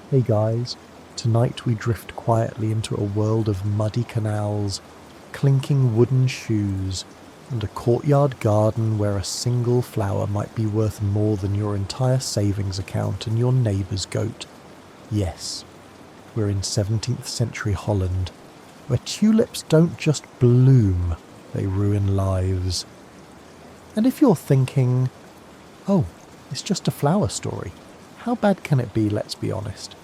Hey guys, tonight we drift quietly into a world of muddy canals, clinking wooden shoes, and a courtyard garden where a single flower might be worth more than your entire savings account and your neighbour's goat. Yes, we're in 17th century Holland, where tulips don't just bloom, they ruin lives. And if you're thinking, oh, it's just a flower story, how bad can it be, let's be honest?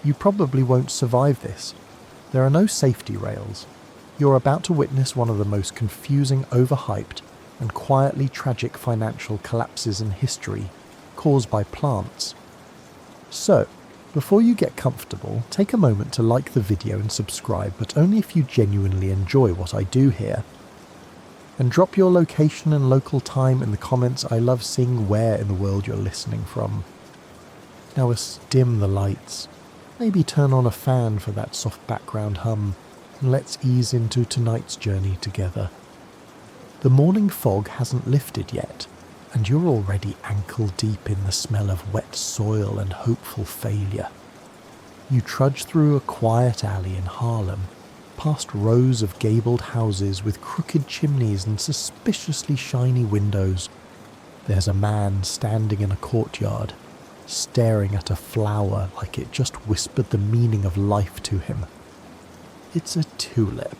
You probably won't survive this. There are no safety rails. You're about to witness one of the most confusing, overhyped, and quietly tragic financial collapses in history, caused by plants. So, before you get comfortable, take a moment to like the video and subscribe, but only if you genuinely enjoy what I do here. And drop your location and local time in the comments. I love seeing where in the world you're listening from. Now let's dim the lights, maybe turn on a fan for that soft background hum, and let's ease into tonight's journey together. The morning fog hasn't lifted yet, and you're already ankle deep in the smell of wet soil and hopeful failure. You trudge through a quiet alley in Harlem, past rows of gabled houses with crooked chimneys and suspiciously shiny windows. There's a man standing in a courtyard, staring at a flower like it just whispered the meaning of life to him. It's a tulip.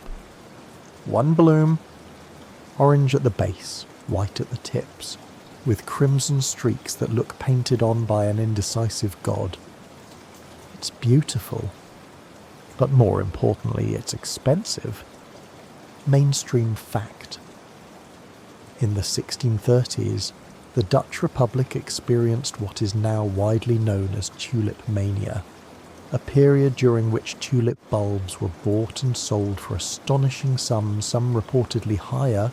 One bloom, orange at the base, white at the tips, with crimson streaks that look painted on by an indecisive god. It's beautiful, but more importantly, it's expensive. Mainstream fact. In the 1630s, the Dutch Republic experienced what is now widely known as Tulip Mania, a period during which tulip bulbs were bought and sold for astonishing sums, some reportedly higher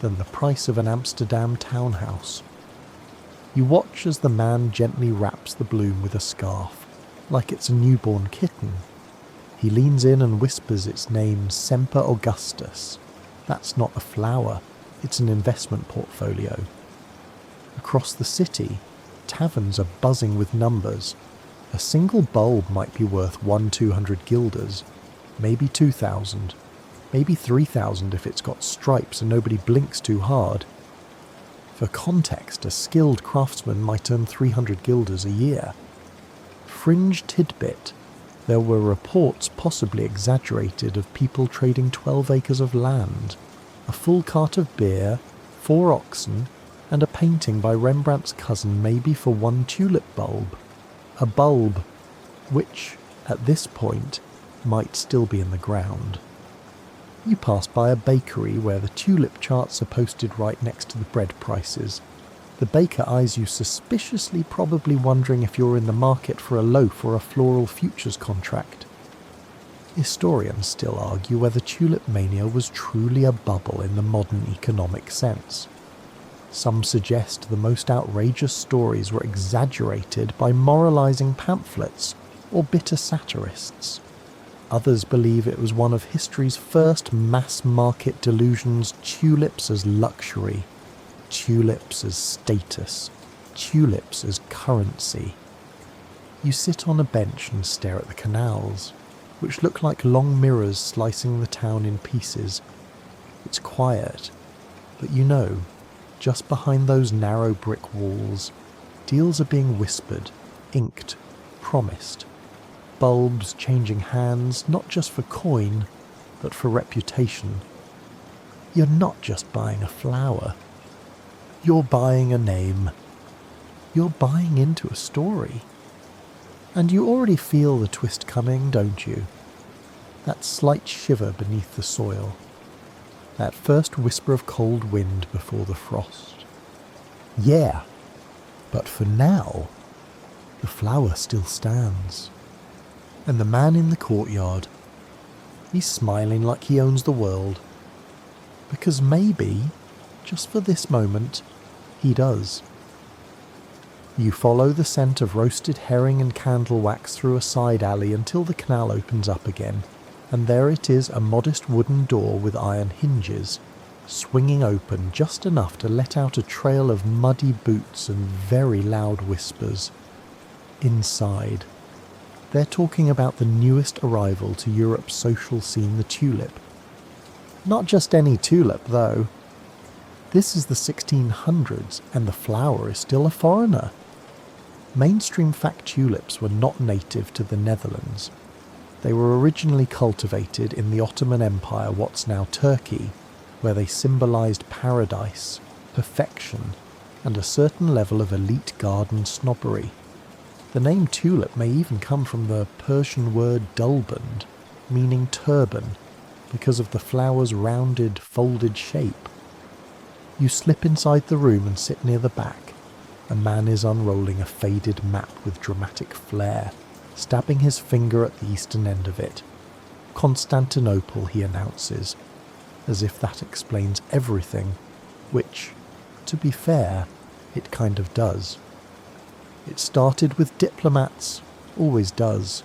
than the price of an Amsterdam townhouse. You watch as the man gently wraps the bloom with a scarf, like it's a newborn kitten. He leans in and whispers its name, Semper Augustus. That's not a flower, it's an investment portfolio. Across the city, taverns are buzzing with numbers. A single bulb might be worth 100-200 guilders, maybe 2,000, maybe 3,000 if it's got stripes and nobody blinks too hard. For context, a skilled craftsman might earn 300 guilders a year. Fringe tidbit, there were reports, possibly exaggerated, of people trading 12 acres of land, a full cart of beer, 4 oxen, and a painting by Rembrandt's cousin maybe for one tulip bulb. A bulb which, at this point, might still be in the ground. You pass by a bakery where the tulip charts are posted right next to the bread prices. The baker eyes you suspiciously, probably wondering if you're in the market for a loaf or a floral futures contract. Historians still argue whether tulip mania was truly a bubble in the modern economic sense. Some suggest the most outrageous stories were exaggerated by moralizing pamphlets or bitter satirists. Others believe it was one of history's first mass-market delusions, tulips as luxury, tulips as status, tulips as currency. You sit on a bench and stare at the canals, which look like long mirrors slicing the town in pieces. It's quiet, but you know, just behind those narrow brick walls, deals are being whispered, inked, promised. Bulbs changing hands, not just for coin, but for reputation. You're not just buying a flower. You're buying a name. You're buying into a story. And you already feel the twist coming, don't you? That slight shiver beneath the soil. That first whisper of cold wind before the frost. Yeah, but for now, the flower still stands. And the man in the courtyard, he's smiling like he owns the world. Because maybe, just for this moment, he does. You follow the scent of roasted herring and candle wax through a side alley until the canal opens up again, and there it is, a modest wooden door with iron hinges, swinging open just enough to let out a trail of muddy boots and very loud whispers. Inside, They're talking about the newest arrival to Europe's social scene, the tulip. Not just any tulip, though. This is the 1600s, and the flower is still a foreigner. Mainstream fact tulips were not native to the Netherlands. They were originally cultivated in the Ottoman Empire, what's now Turkey, where they symbolised paradise, perfection, and a certain level of elite garden snobbery. The name tulip may even come from the Persian word dulband, meaning turban, because of the flower's rounded, folded shape. You slip inside the room and sit near the back. A man is unrolling a faded map with dramatic flair, stabbing his finger at the eastern end of it. Constantinople, he announces, as if that explains everything, which, to be fair, it kind of does. It started with diplomats, always does.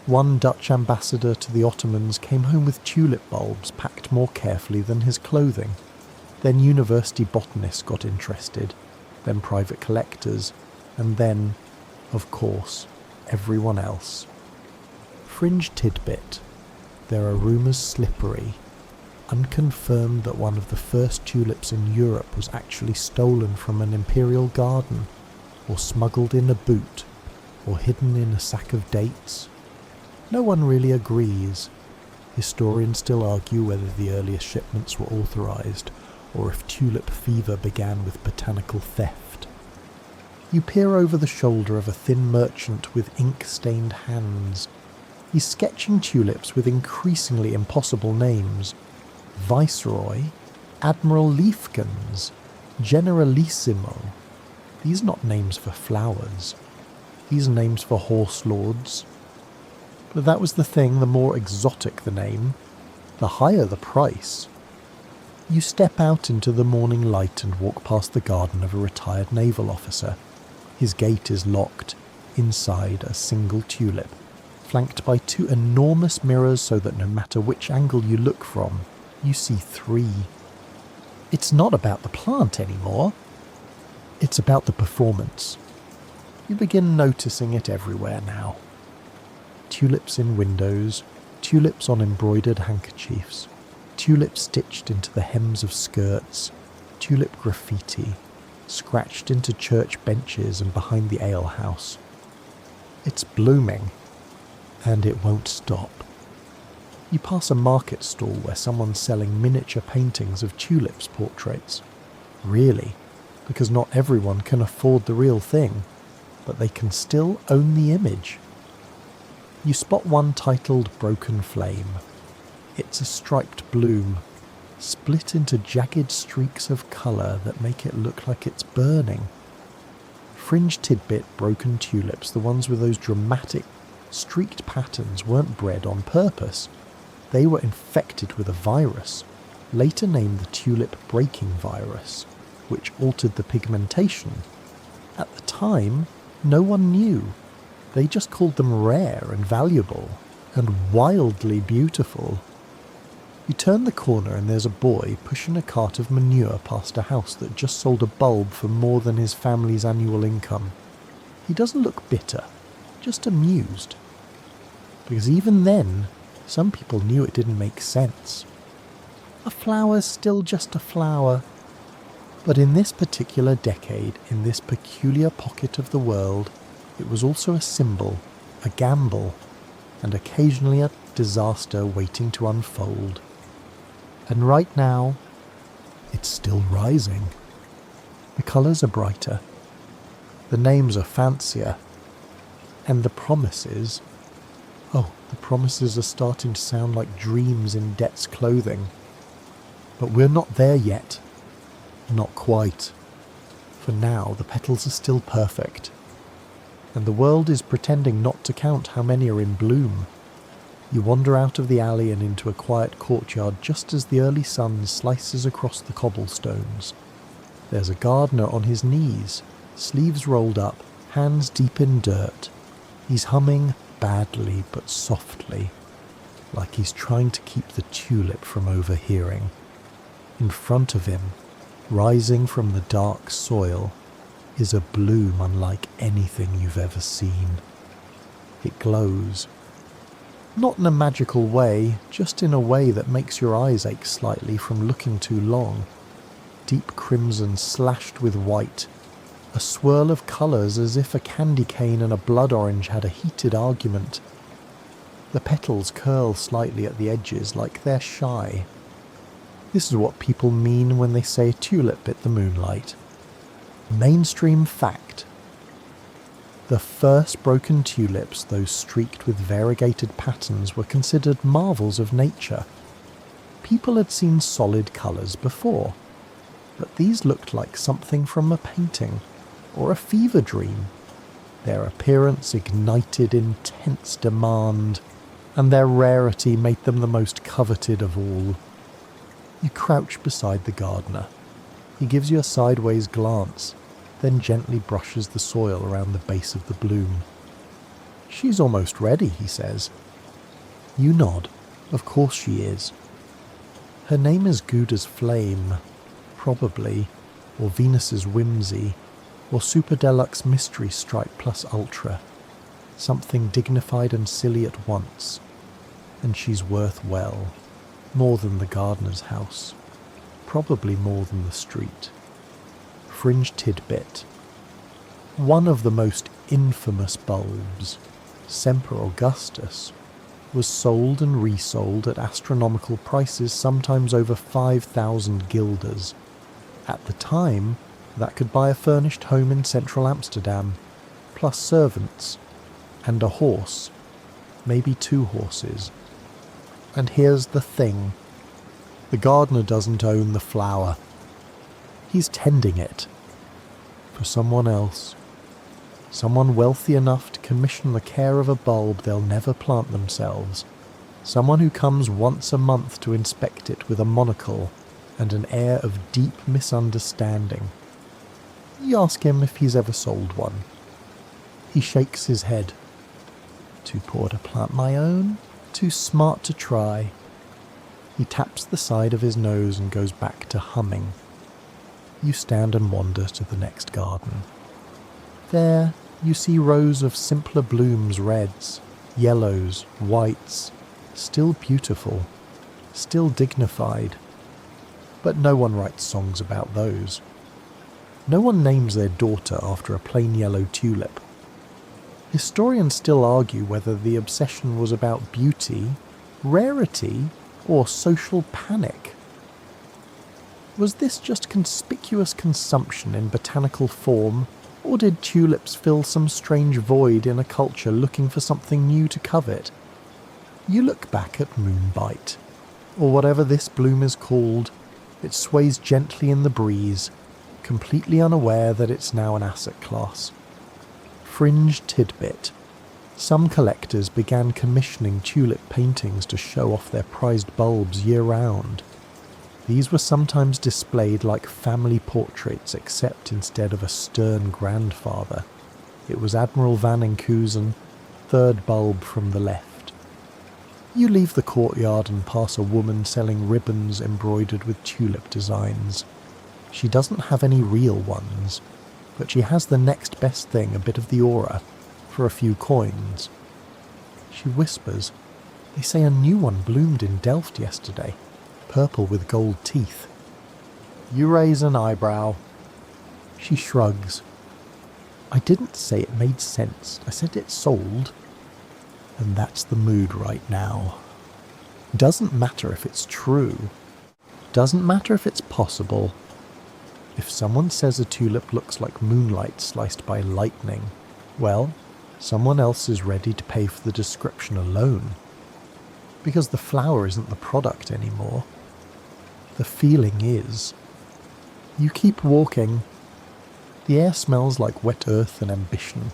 One Dutch ambassador to the Ottomans came home with tulip bulbs packed more carefully than his clothing. Then university botanists got interested, then private collectors, and then, of course, everyone else. Fringe tidbit. There are rumours slippery, unconfirmed, that one of the first tulips in Europe was actually stolen from an imperial garden, or smuggled in a boot, or hidden in a sack of dates. No one really agrees. Historians still argue whether the earliest shipments were authorised, or if tulip fever began with botanical theft. You peer over the shoulder of a thin merchant with ink-stained hands. He's sketching tulips with increasingly impossible names. Viceroy, Admiral Leafkins, Generalissimo. These are not names for flowers. These are names for horse lords. But that was the thing, the more exotic the name, the higher the price. You step out into the morning light and walk past the garden of a retired naval officer. His gate is locked, inside a single tulip, flanked by two enormous mirrors so that no matter which angle you look from, you see three. It's not about the plant anymore. It's about the performance. You begin noticing it everywhere now. Tulips in windows, tulips on embroidered handkerchiefs, tulips stitched into the hems of skirts, tulip graffiti, scratched into church benches and behind the alehouse. It's blooming, and it won't stop. You pass a market stall where someone's selling miniature paintings of tulips portraits. Really, because not everyone can afford the real thing, but they can still own the image. You spot one titled Broken Flame. It's a striped bloom, split into jagged streaks of colour that make it look like it's burning. Fringe tidbit broken tulips, the ones with those dramatic, streaked patterns, weren't bred on purpose. They were infected with a virus, later named the tulip breaking virus, which altered the pigmentation. At the time, no one knew. They just called them rare and valuable, and wildly beautiful. You turn the corner and there's a boy pushing a cart of manure past a house that just sold a bulb for more than his family's annual income. He doesn't look bitter, just amused. Because even then, some people knew it didn't make sense. A flower's still just a flower. But in this particular decade, in this peculiar pocket of the world, it was also a symbol, a gamble, and occasionally a disaster waiting to unfold. And right now, it's still rising. The colours are brighter, the names are fancier, and the promises are starting to sound like dreams in Debt's clothing. But we're not there yet. Not quite. For now, the petals are still perfect, and the world is pretending not to count how many are in bloom. You wander out of the alley and into a quiet courtyard just as the early sun slices across the cobblestones. There's a gardener on his knees, sleeves rolled up, hands deep in dirt. He's humming badly but softly, like he's trying to keep the tulip from overhearing. In front of him, rising from the dark soil, is a bloom unlike anything you've ever seen. It glows. Not in a magical way, just in a way that makes your eyes ache slightly from looking too long. Deep crimson slashed with white, a swirl of colours as if a candy cane and a blood orange had a heated argument. The petals curl slightly at the edges like they're shy. This is what people mean when they say tulip bit the moonlight. Mainstream fact. The first broken tulips, those streaked with variegated patterns, were considered marvels of nature. People had seen solid colours before, but these looked like something from a painting or a fever dream. Their appearance ignited intense demand, and their rarity made them the most coveted of all. You crouch beside the gardener. He gives you a sideways glance, then gently brushes the soil around the base of the bloom. "She's almost ready," he says. You nod. Of course she is. Her name is Gouda's Flame, probably, or Venus's Whimsy, or Super Deluxe Mystery Stripe Plus Ultra. Something dignified and silly at once. And she's worth well. More than the gardener's house. Probably more than the street. Fringe tidbit. One of the most infamous bulbs, Semper Augustus, was sold and resold at astronomical prices, sometimes over 5,000 guilders. At the time, that could buy a furnished home in central Amsterdam, plus servants, and a horse, maybe 2 horses. And here's the thing. The gardener doesn't own the flower. He's tending it. For someone else. Someone wealthy enough to commission the care of a bulb they'll never plant themselves. Someone who comes once a month to inspect it with a monocle and an air of deep misunderstanding. You ask him if he's ever sold one. He shakes his head. Too poor to plant my own, too smart to try. He taps the side of his nose and goes back to humming. You stand and wander to the next garden. There you see rows of simpler blooms, reds, yellows, whites, still beautiful, still dignified. But no one writes songs about those. No one names their daughter after a plain yellow tulip. Historians still argue whether the obsession was about beauty, rarity, or social panic. Was this just conspicuous consumption in botanical form, or did tulips fill some strange void in a culture looking for something new to covet? You look back at Moonbite, or whatever this bloom is called. It sways gently in the breeze, completely unaware that it's now an asset class. Fringe tidbit. Some collectors began commissioning tulip paintings to show off their prized bulbs year-round. These were sometimes displayed like family portraits, except instead of a stern grandfather, it was Admiral Van Enkhuizen, 3rd bulb from the left. You leave the courtyard and pass a woman selling ribbons embroidered with tulip designs. She doesn't have any real ones, but she has the next best thing, a bit of the aura, for a few coins. She whispers, "They say a new one bloomed in Delft yesterday, purple with gold teeth." You raise an eyebrow. She shrugs. "I didn't say it made sense, I said it sold." And that's the mood right now. Doesn't matter if it's true. Doesn't matter if it's possible. If someone says a tulip looks like moonlight sliced by lightning, well, someone else is ready to pay for the description alone. Because the flower isn't the product anymore. The feeling is. You keep walking. The air smells like wet earth and ambition.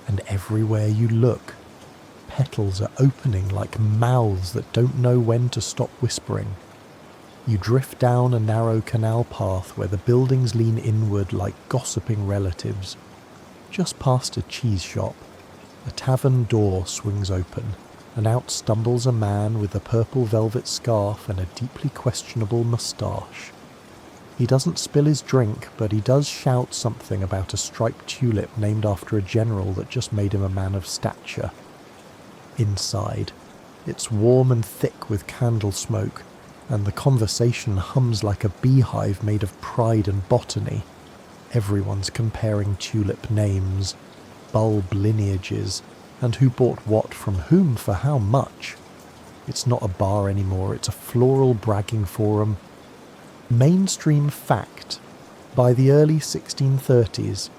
And everywhere you look, petals are opening like mouths that don't know when to stop whispering. You drift down a narrow canal path where the buildings lean inward like gossiping relatives. Just past a cheese shop, a tavern door swings open, and out stumbles a man with a purple velvet scarf and a deeply questionable moustache. He doesn't spill his drink, but he does shout something about a striped tulip named after a general that just made him a man of stature. Inside, it's warm and thick with candle smoke, and the conversation hums like a beehive made of pride and botany. Everyone's comparing tulip names, bulb lineages, and who bought what from whom for how much. It's not a bar anymore, it's a floral bragging forum. Mainstream fact: by the early 1630s,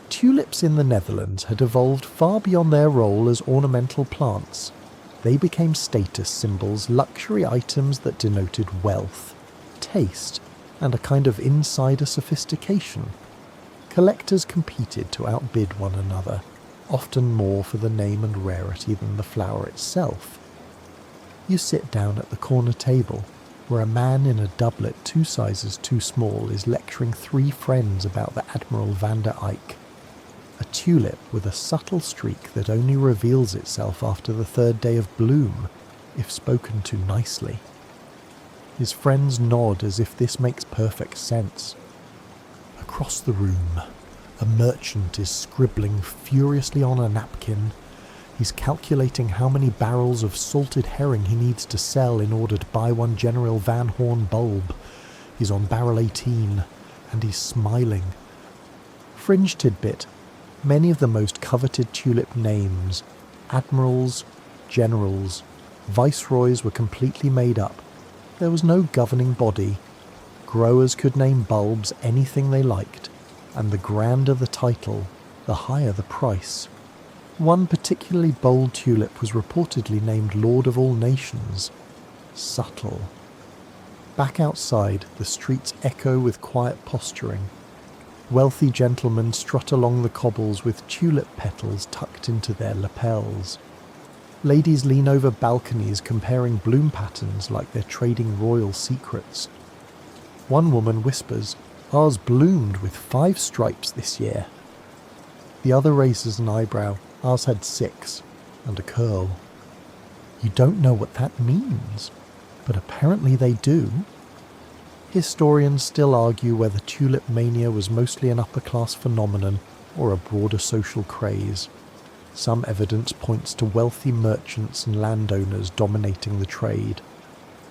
tulips in the Netherlands had evolved far beyond their role as ornamental plants. They became status symbols, luxury items that denoted wealth, taste, and a kind of insider sophistication. Collectors competed to outbid one another, often more for the name and rarity than the flower itself. You sit down at the corner table, where a man in a doublet 2 sizes too small is lecturing 3 friends about the Admiral van der Eyck, a tulip with a subtle streak that only reveals itself after the 3rd day of bloom, if spoken to nicely. His friends nod as if this makes perfect sense. Across the room, a merchant is scribbling furiously on a napkin. He's calculating how many barrels of salted herring he needs to sell in order to buy one General Van Horn bulb. He's on barrel 18, and he's smiling. Fringe tidbit: many of the most coveted tulip names, admirals, generals, viceroys, were completely made up. There was no governing body. Growers could name bulbs anything they liked, and the grander the title, the higher the price. One particularly bold tulip was reportedly named Lord of all Nations. Subtle. Back outside, the streets echo with quiet posturing. Wealthy gentlemen strut along the cobbles with tulip petals tucked into their lapels. Ladies lean over balconies comparing bloom patterns like they're trading royal secrets. One woman whispers, "Ours bloomed with 5 stripes this year." The other raises an eyebrow. "Ours had 6, and a curl." You don't know what that means, but apparently they do. Historians still argue whether Tulip Mania was mostly an upper-class phenomenon or a broader social craze. Some evidence points to wealthy merchants and landowners dominating the trade.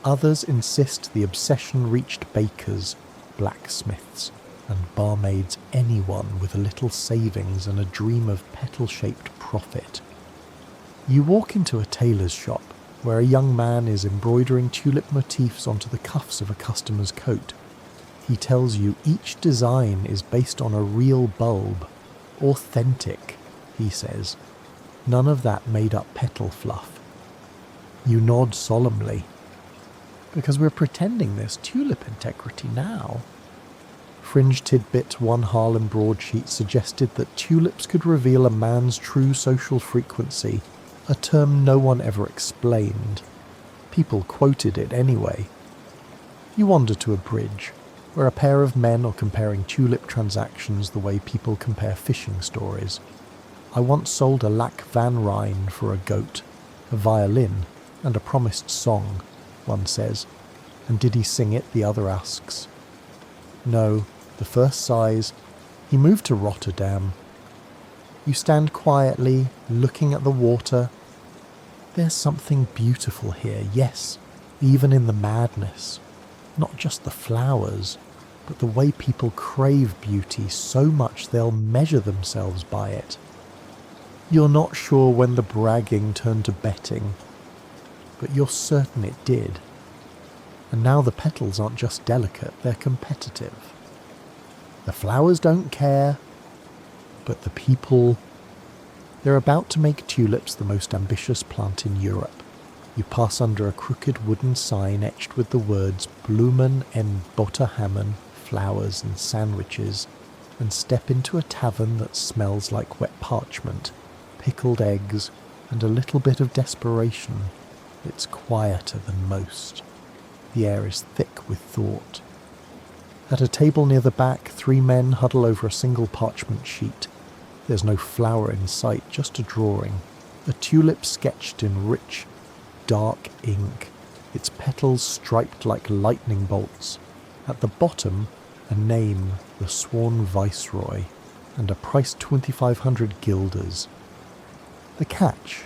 Others insist the obsession reached bakers, blacksmiths, and barmaids, anyone with a little savings and a dream of petal-shaped profit. You walk into a tailor's shop, where a young man is embroidering tulip motifs onto the cuffs of a customer's coat. He tells you each design is based on a real bulb. Authentic, he says. None of that made-up petal fluff. You nod solemnly. Because we're pretending there's tulip integrity now. Fringe tidbit one Harlem broadsheet suggested that tulips could reveal a man's true social frequency, a term no one ever explained. People quoted it anyway. You wander to a bridge, where a pair of men are comparing tulip transactions the way people compare fishing stories. "I once sold a lac van Rijn for a goat, a violin, and a promised song," one says. "And did he sing it?" the other asks. "No, the first sighs. He moved to Rotterdam." You stand quietly, looking at the water. There's something beautiful here, yes, even in the madness. Not just the flowers, but the way people crave beauty so much they'll measure themselves by it. You're not sure when the bragging turned to betting, but you're certain it did. And now the petals aren't just delicate, they're competitive. The flowers don't care, but the people... They're about to make tulips the most ambitious plant in Europe. You pass under a crooked wooden sign etched with the words "Bloemen en boterhammen," flowers and sandwiches, and step into a tavern that smells like wet parchment, pickled eggs, and a little bit of desperation. It's quieter than most. The air is thick with thought. At a table near the back, 3 men huddle over a single parchment sheet. There's no flower in sight, just a drawing. A tulip sketched in rich, dark ink, its petals striped like lightning bolts. At the bottom, a name, the Sworn Viceroy, and a price 2,500 guilders. The catch: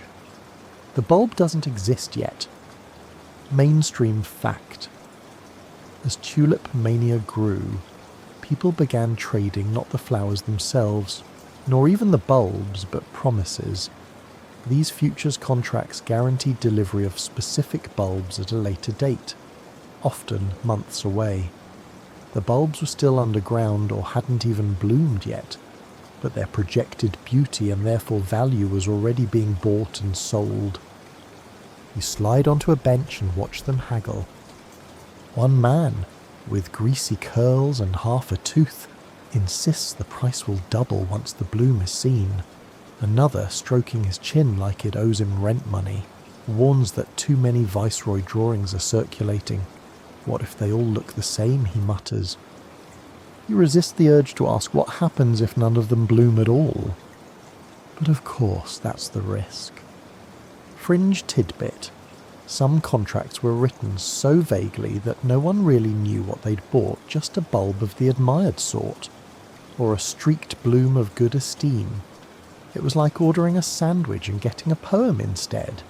the bulb doesn't exist yet. Mainstream fact. As Tulip Mania grew, people began trading not the flowers themselves, nor even the bulbs, but promises. These futures contracts guaranteed delivery of specific bulbs at a later date, often months away. The bulbs were still underground or hadn't even bloomed yet, but their projected beauty and therefore value was already being bought and sold. You slide onto a bench and watch them haggle. One man, with greasy curls and half a tooth, insists the price will double once the bloom is seen. Another, stroking his chin like it owes him rent money, warns that too many Viceroy drawings are circulating. What if they all look the same, he mutters. You resist the urge to ask what happens if none of them bloom at all. But of course, that's the risk. Fringe tidbit. Some contracts were written so vaguely that no one really knew what they'd bought, just a bulb of the admired sort, or a streaked bloom of good esteem. It was like ordering a sandwich and getting a poem instead.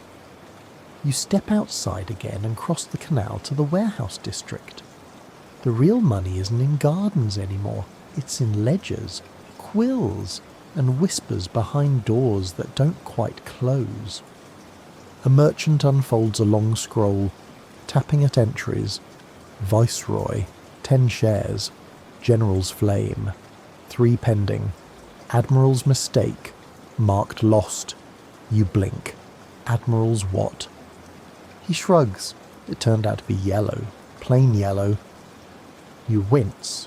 You step outside again and cross the canal to the warehouse district. The real money isn't in gardens anymore, it's in ledgers, quills, and whispers behind doors that don't quite close. A merchant unfolds a long scroll, tapping at entries. Viceroy, 10 shares. General's flame, 3 pending. Admiral's mistake, marked lost. You blink. Admiral's what? He shrugs. It turned out to be yellow, plain yellow. You wince.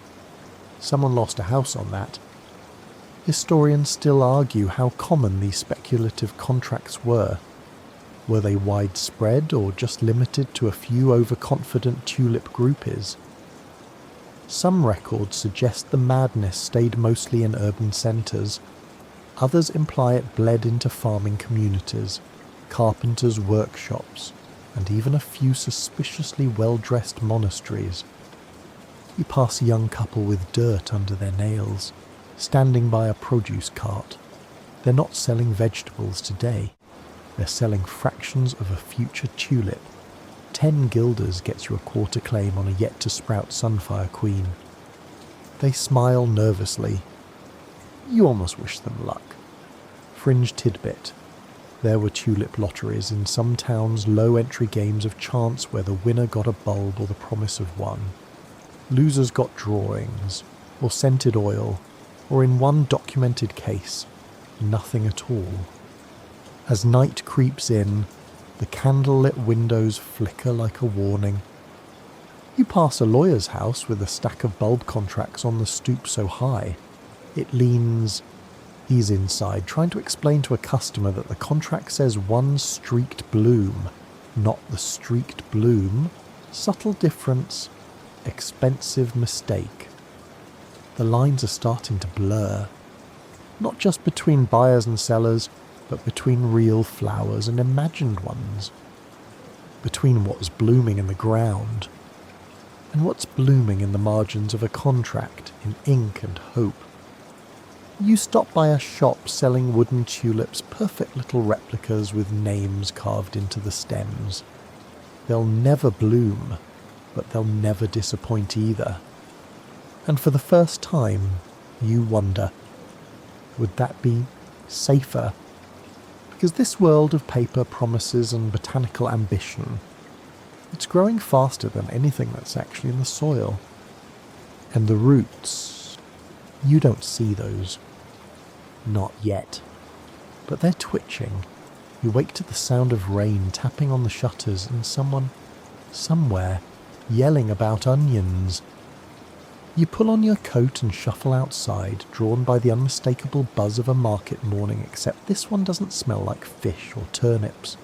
Someone lost a house on that. Historians still argue how common these speculative contracts were. Were they widespread or just limited to a few overconfident tulip groupies? Some records suggest the madness stayed mostly in urban centres. Others imply it bled into farming communities, carpenters' workshops, and even a few suspiciously well-dressed monasteries. You pass a young couple with dirt under their nails, standing by a produce cart. They're not selling vegetables today. They're selling fractions of a future tulip. 10 guilders gets you a quarter claim on a yet-to-sprout sunfire queen. They smile nervously. You almost wish them luck. Fringe tidbit. There were tulip lotteries in some towns, low-entry games of chance where the winner got a bulb or the promise of one. Losers got drawings, or scented oil, or in one documented case, nothing at all. As night creeps in, the candlelit windows flicker like a warning. You pass a lawyer's house with a stack of bulb contracts on the stoop so high. It leans. He's inside, trying to explain to a customer that the contract says one streaked bloom, not the streaked bloom. Subtle difference. Expensive mistake. The lines are starting to blur. Not just between buyers and sellers, but between real flowers and imagined ones. Between what's blooming in the ground and what's blooming in the margins of a contract in ink and hope. You stop by a shop selling wooden tulips, perfect little replicas with names carved into the stems. They'll never bloom, but they'll never disappoint either. And for the first time, you wonder, would that be safer? Because this world of paper promises and botanical ambition, it's growing faster than anything that's actually in the soil. And the roots, you don't see those. Not yet. But they're twitching. You wake to the sound of rain tapping on the shutters and someone, somewhere, yelling about onions. You pull on your coat and shuffle outside, drawn by the unmistakable buzz of a market morning, except this one doesn't smell like fish or turnips.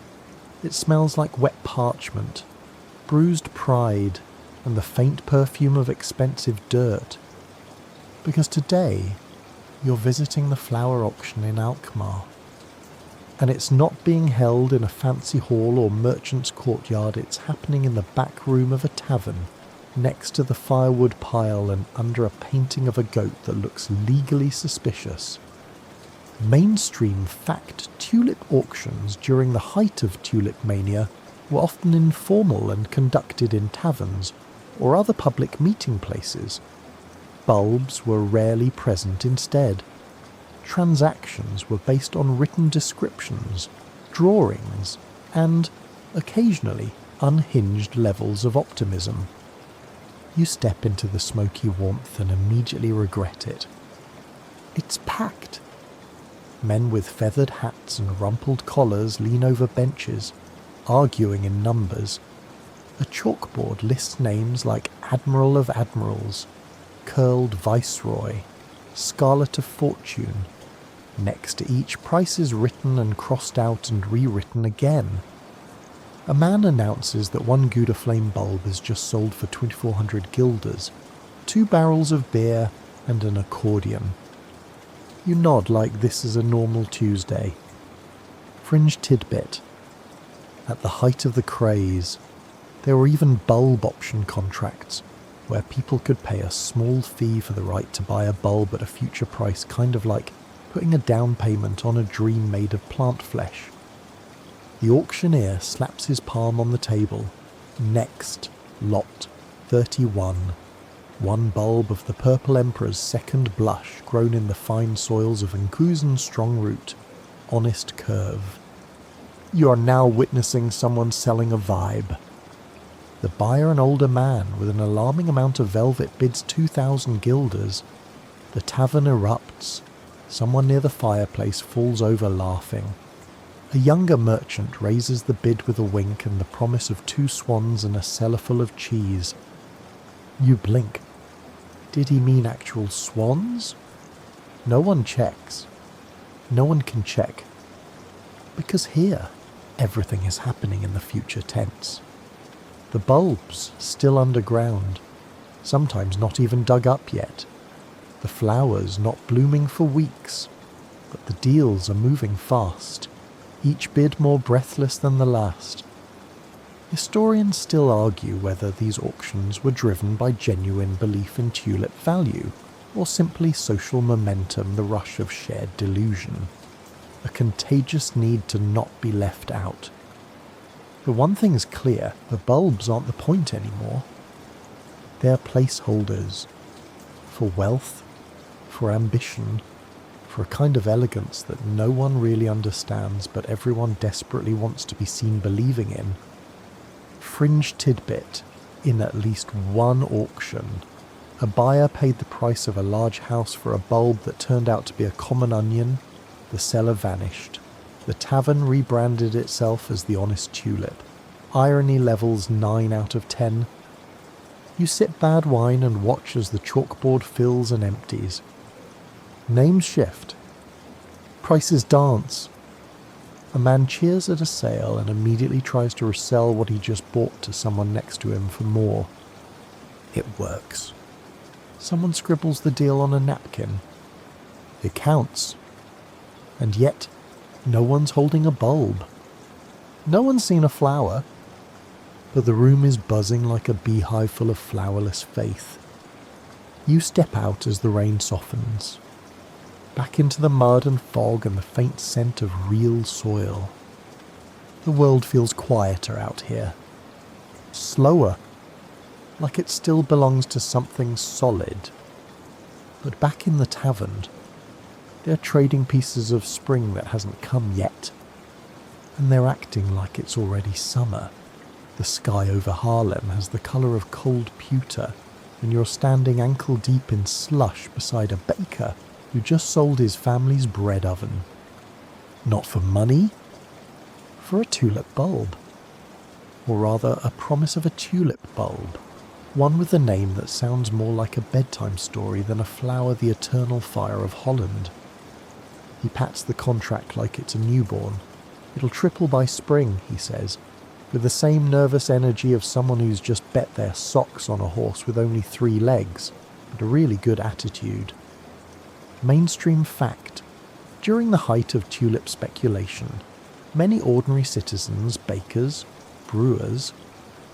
It smells like wet parchment, bruised pride, and the faint perfume of expensive dirt. Because today, you're visiting the flower auction in Alkmaar. And it's not being held in a fancy hall or merchant's courtyard, it's happening in the back room of a tavern, next to the firewood pile and under a painting of a goat that looks legally suspicious. Mainstream fact tulip auctions during the height of Tulip Mania were often informal and conducted in taverns or other public meeting places. Bulbs were rarely present instead. Transactions were based on written descriptions, drawings, and, occasionally, unhinged levels of optimism. You step into the smoky warmth and immediately regret it. It's packed. Men with feathered hats and rumpled collars lean over benches, arguing in numbers. A chalkboard lists names like Admiral of Admirals, Curled Viceroy, Scarlet of Fortune. Next to each, price is written and crossed out and rewritten again. A man announces that one Gouda flame bulb is just sold for 2,400 guilders, 2 barrels of beer and an accordion. You nod like this is a normal Tuesday. Fringe tidbit. At the height of the craze, there were even bulb option contracts, where people could pay a small fee for the right to buy a bulb at a future price, kind of like putting a down payment on a dream made of plant flesh. The auctioneer slaps his palm on the table. Next, lot 31. 1 bulb of the Purple Emperor's second blush, grown in the fine soils of Nkuzen strong root. Honest curve. You are now witnessing someone selling a vibe. The buyer, an older man with an alarming amount of velvet, bids 2,000 guilders. The tavern erupts. Someone near the fireplace falls over laughing. A younger merchant raises the bid with a wink and the promise of 2 swans and a cellar full of cheese. You blink. Did he mean actual swans? No one checks. No one can check. Because here, everything is happening in the future tense. The bulbs still underground, sometimes not even dug up yet. The flowers not blooming for weeks, but the deals are moving fast, each bid more breathless than the last. Historians still argue whether these auctions were driven by genuine belief in tulip value, or simply social momentum, the rush of shared delusion, a contagious need to not be left out. But one thing is clear, the bulbs aren't the point anymore. They're placeholders for wealth, for ambition, for a kind of elegance that no one really understands but everyone desperately wants to be seen believing in. Fringe tidbit. In at least one auction, a buyer paid the price of a large house for a bulb that turned out to be a common onion. The seller vanished. The tavern rebranded itself as the Honest Tulip. Irony levels 9 out of 10. You sip bad wine and watch as the chalkboard fills and empties. Names shift. Prices dance. A man cheers at a sale and immediately tries to resell what he just bought to someone next to him for more. It works. Someone scribbles the deal on a napkin. It counts. And yet, no one's holding a bulb. No one's seen a flower. But the room is buzzing like a beehive full of flowerless faith. You step out as the rain softens, back into the mud and fog and the faint scent of real soil. The world feels quieter out here. Slower, like it still belongs to something solid. But back in the tavern, they're trading pieces of spring that hasn't come yet. And they're acting like it's already summer. The sky over Harlem has the colour of cold pewter, and you're standing ankle deep in slush beside a baker who just sold his family's bread oven. Not for money, for a tulip bulb. Or rather, a promise of a tulip bulb. One with a name that sounds more like a bedtime story than a flower the eternal fire of Holland. He pats the contract like it's a newborn. It'll triple by spring, he says, with the same nervous energy of someone who's just bet their socks on a horse with only 3 legs, but a really good attitude. Mainstream fact. During the height of tulip speculation, many ordinary citizens, bakers, brewers,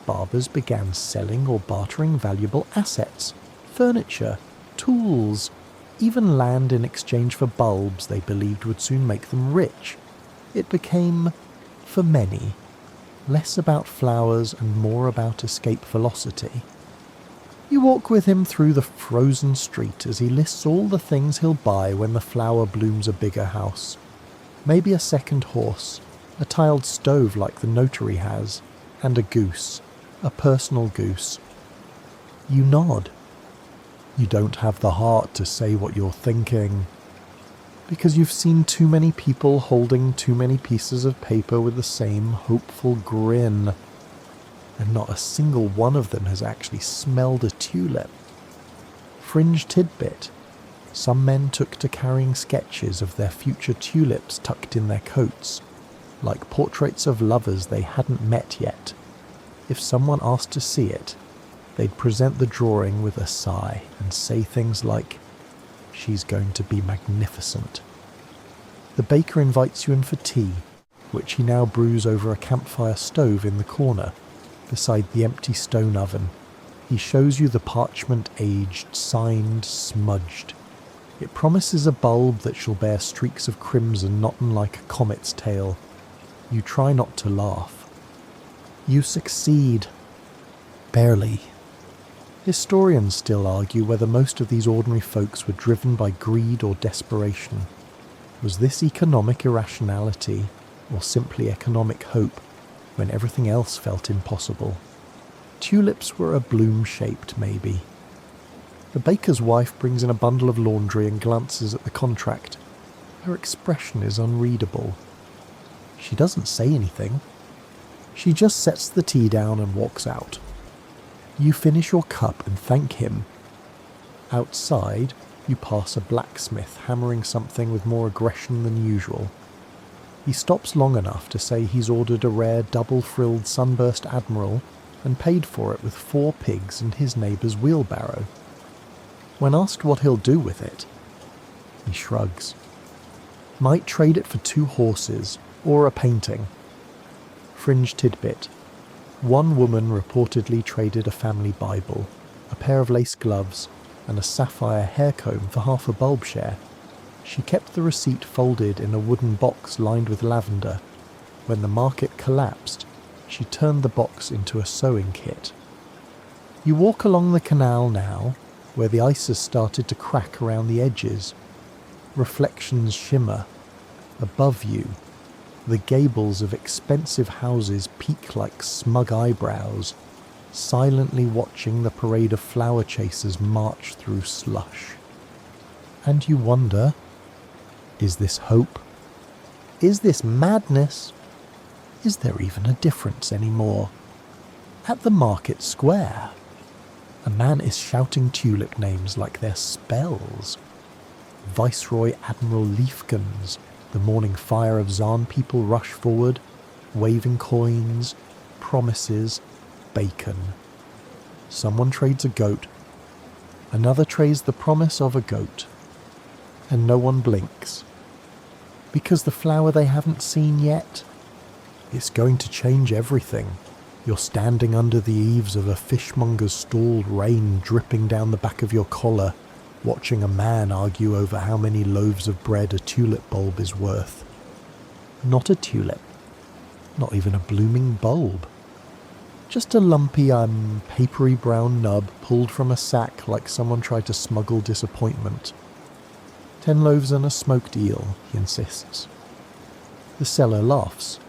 barbers began selling or bartering valuable assets, furniture, tools, even land in exchange for bulbs they believed would soon make them rich. It became, for many, less about flowers and more about escape velocity. You walk with him through the frozen street as he lists all the things he'll buy when the flower blooms a bigger house. Maybe a second horse, a tiled stove like the notary has, and a goose, a personal goose. You nod. You don't have the heart to say what you're thinking, because you've seen too many people holding too many pieces of paper with the same hopeful grin, and not a single one of them has actually smelled a tulip. Fringe tidbit. Some men took to carrying sketches of their future tulips tucked in their coats, like portraits of lovers they hadn't met yet. If someone asked to see it, they'd present the drawing with a sigh and say things like, "She's going to be magnificent." The baker invites you in for tea, which he now brews over a campfire stove in the corner, beside the empty stone oven. He shows you the parchment-aged, signed, smudged. It promises a bulb that shall bear streaks of crimson not unlike a comet's tail. You try not to laugh. You succeed. Barely. Historians still argue whether most of these ordinary folks were driven by greed or desperation. Was this economic irrationality, or simply economic hope, when everything else felt impossible? Tulips were a bloom-shaped, maybe. The baker's wife brings in a bundle of laundry and glances at the contract. Her expression is unreadable. She doesn't say anything. She just sets the tea down and walks out. You finish your cup and thank him. Outside, you pass a blacksmith hammering something with more aggression than usual. He stops long enough to say he's ordered a rare double-frilled sunburst admiral and paid for it with 4 pigs and his neighbour's wheelbarrow. When asked what he'll do with it, he shrugs. Might trade it for 2 horses or a painting. Fringe tidbit. One woman reportedly traded a family Bible, a pair of lace gloves, and a sapphire hair comb for half a bulb share. She kept the receipt folded in a wooden box lined with lavender. When the market collapsed, she turned the box into a sewing kit. You walk along the canal now, where the ice has started to crack around the edges. Reflections shimmer. Above you, the gables of expensive houses peak like smug eyebrows, silently watching the parade of flower chasers march through slush. And you wonder, is this hope? Is this madness? Is there even a difference anymore? At the market square, a man is shouting tulip names like they're spells. Viceroy Admiral Leafkins, the morning fire of Zaan people rush forward, waving coins, promises, bacon. Someone trades a goat. Another trades the promise of a goat. And no one blinks. Because the flower they haven't seen yet, it's going to change everything. You're standing under the eaves of a fishmonger's stall, rain dripping down the back of your collar, watching a man argue over how many loaves of bread a tulip bulb is worth. Not a tulip. Not even a blooming bulb. Just a lumpy, papery brown nub pulled from a sack like someone tried to smuggle disappointment. 10 loaves and a smoked eel, he insists. The seller laughs.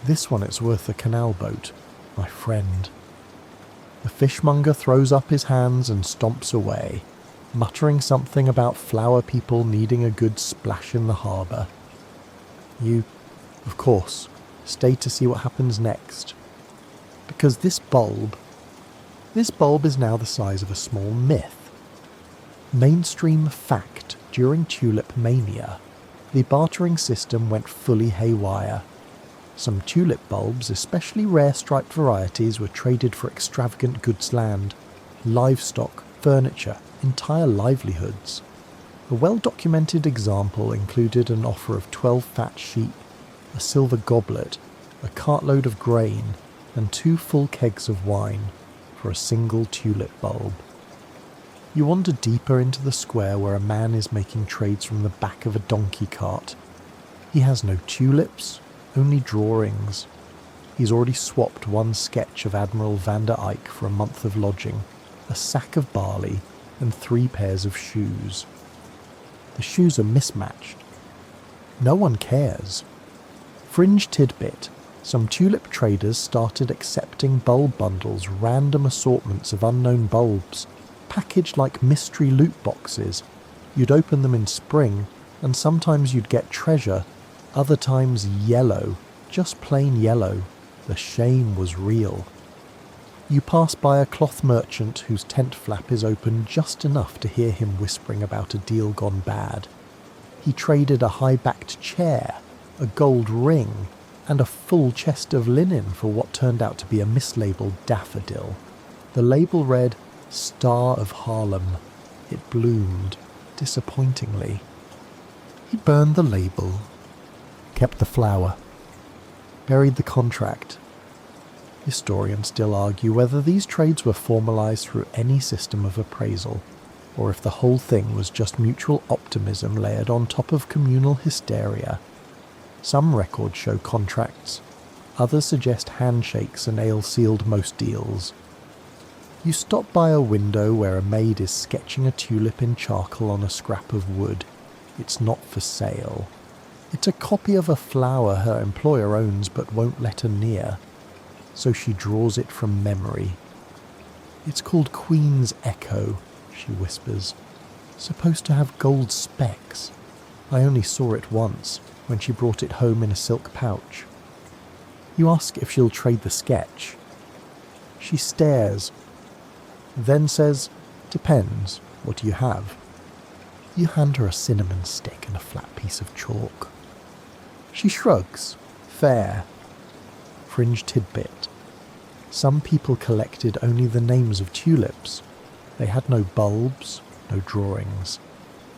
This one it's worth a canal boat, my friend. The fishmonger throws up his hands and stomps away, muttering something about flower people needing a good splash in the harbour. You, of course, stay to see what happens next. Because this bulb is now the size of a small myth. Mainstream fact during Tulip Mania, the bartering system went fully haywire. Some tulip bulbs, especially rare striped varieties, were traded for extravagant goods land, livestock, furniture, entire livelihoods. A well-documented example included an offer of 12 fat sheep, a silver goblet, a cartload of grain, and 2 full kegs of wine for a single tulip bulb. You wander deeper into the square where a man is making trades from the back of a donkey cart. He has no tulips, only drawings. He's already swapped 1 sketch of Admiral van der Eyck for a month of lodging, a sack of barley, and 3 pairs of shoes. The shoes are mismatched. No one cares. Fringe tidbit: some tulip traders started accepting bulb bundles, random assortments of unknown bulbs, packaged like mystery loot boxes. You'd open them in spring, and sometimes you'd get treasure, other times yellow, just plain yellow. The shame was real. You pass by a cloth merchant whose tent flap is open just enough to hear him whispering about a deal gone bad. He traded a high-backed chair, a gold ring, and a full chest of linen for what turned out to be a mislabeled daffodil. The label read, "Star of Harlem." It bloomed, disappointingly. He burned the label, kept the flower, buried the contract. Historians still argue whether these trades were formalised through any system of appraisal, or if the whole thing was just mutual optimism layered on top of communal hysteria. Some records show contracts, others suggest handshakes and ale sealed most deals. You stop by a window where a maid is sketching a tulip in charcoal on a scrap of wood. It's not for sale. It's a copy of a flower her employer owns but won't let her near, so she draws it from memory. "It's called Queen's Echo," she whispers. "Supposed to have gold specks. I only saw it once, when she brought it home in a silk pouch." You ask if she'll trade the sketch. She stares, then says, "Depends. What do you have?" You hand her a cinnamon stick and a flat piece of chalk. She shrugs. Fair. Fringe tidbit: some people collected only the names of tulips. They had no bulbs, no drawings.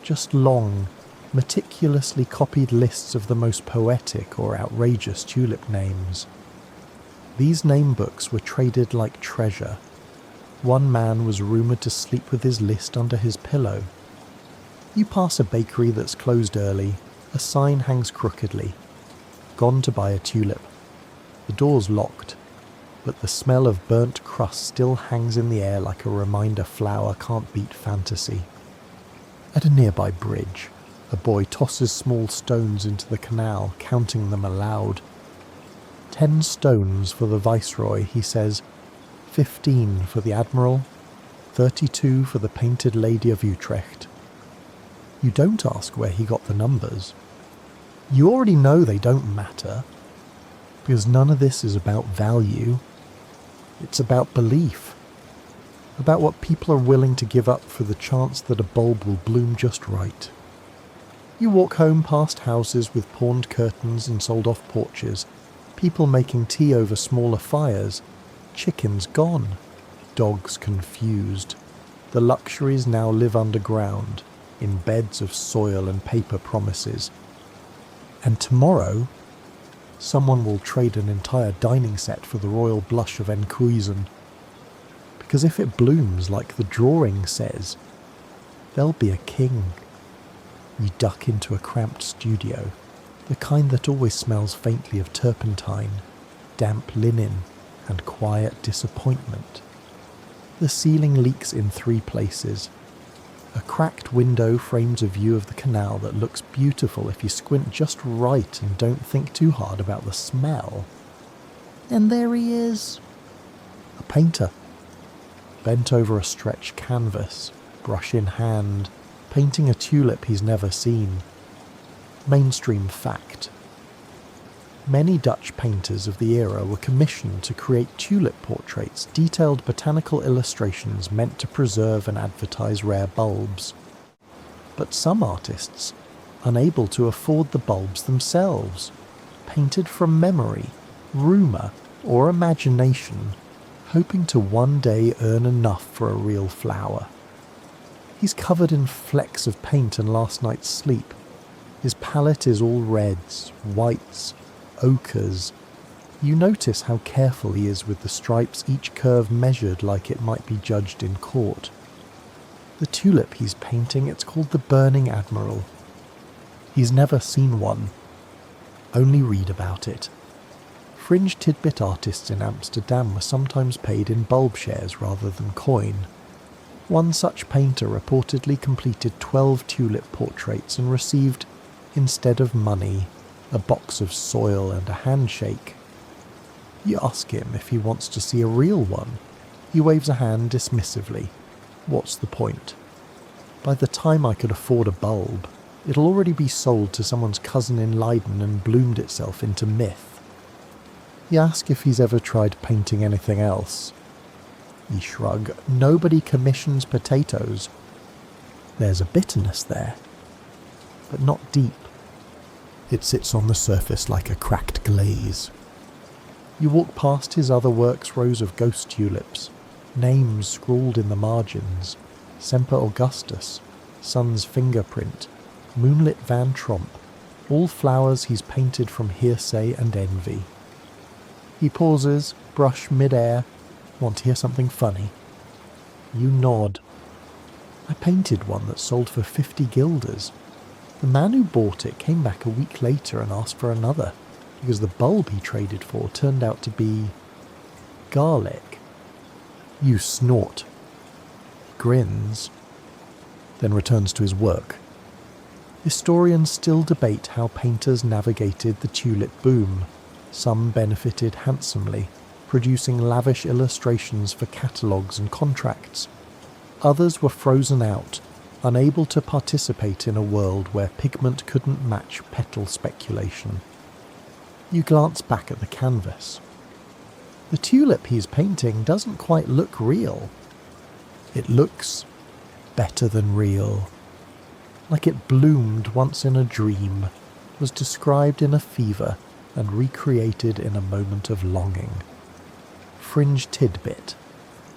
Just long, meticulously copied lists of the most poetic or outrageous tulip names. These name books were traded like treasure. One man was rumoured to sleep with his list under his pillow. You pass a bakery that's closed early. A sign hangs crookedly. Gone to buy a tulip. The door's locked, but the smell of burnt crust still hangs in the air like a reminder flour can't beat fantasy. At a nearby bridge, a boy tosses small stones into the canal, counting them aloud. 10 stones for the Viceroy, he says. 15 for the Admiral. 32 for the Painted Lady of Utrecht. You don't ask where he got the numbers. You already know they don't matter, because none of this is about value. It's about belief. About what people are willing to give up for the chance that a bulb will bloom just right. You walk home past houses with pawned curtains and sold-off porches, people making tea over smaller fires, chickens gone, dogs confused. The luxuries now live underground, in beds of soil and paper promises. And tomorrow, someone will trade an entire dining set for the royal blush of Enkhuizen. Because if it blooms like the drawing says, there'll be a king. You duck into a cramped studio, the kind that always smells faintly of turpentine, damp linen, and quiet disappointment. The ceiling leaks in 3 places. A cracked window frames a view of the canal that looks beautiful if you squint just right and don't think too hard about the smell. And there he is. A painter. Bent over a stretched canvas, brush in hand, painting a tulip he's never seen. Mainstream fact. Many Dutch painters of the era were commissioned to create tulip portraits, detailed botanical illustrations meant to preserve and advertise rare bulbs. But some artists, unable to afford the bulbs themselves, painted from memory, rumour, or imagination, hoping to one day earn enough for a real flower. He's covered in flecks of paint and last night's sleep. His palette is all reds, whites, ochres, You notice how careful he is with the stripes, each curve measured like it might be judged in court. The tulip he's painting, it's called the Burning Admiral. He's never seen one, only read about it. Fringe tidbit artists in Amsterdam were sometimes paid in bulb shares rather than coin. One such painter reportedly completed 12 tulip portraits and received, instead of money, a box of soil and a handshake. You ask him if he wants to see a real one. He waves a hand dismissively. What's the point? By the time I could afford a bulb, it'll already be sold to someone's cousin in Leiden and bloomed itself into myth. You ask if he's ever tried painting anything else. You shrug. Nobody commissions potatoes. There's a bitterness there, but not deep. It sits on the surface like a cracked glaze. You walk past his other works, rows of ghost tulips, names scrawled in the margins, Semper Augustus, Sun's Fingerprint, Moonlit Van Tromp, all flowers he's painted from hearsay and envy. He pauses, brush mid-air. Want to hear something funny? You nod. I painted one that sold for 50 guilders. The man who bought it came back a week later and asked for another, because the bulb he traded for turned out to be garlic. You snort. Grins, then returns to his work. Historians still debate how painters navigated the tulip boom. Some benefited handsomely, producing lavish illustrations for catalogues and contracts. Others were frozen out, unable to participate in a world where pigment couldn't match petal speculation. You glance back at the canvas. The tulip he's painting doesn't quite look real. It looks better than real. Like it bloomed once in a dream, was described in a fever, and recreated in a moment of longing. Fringe tidbit.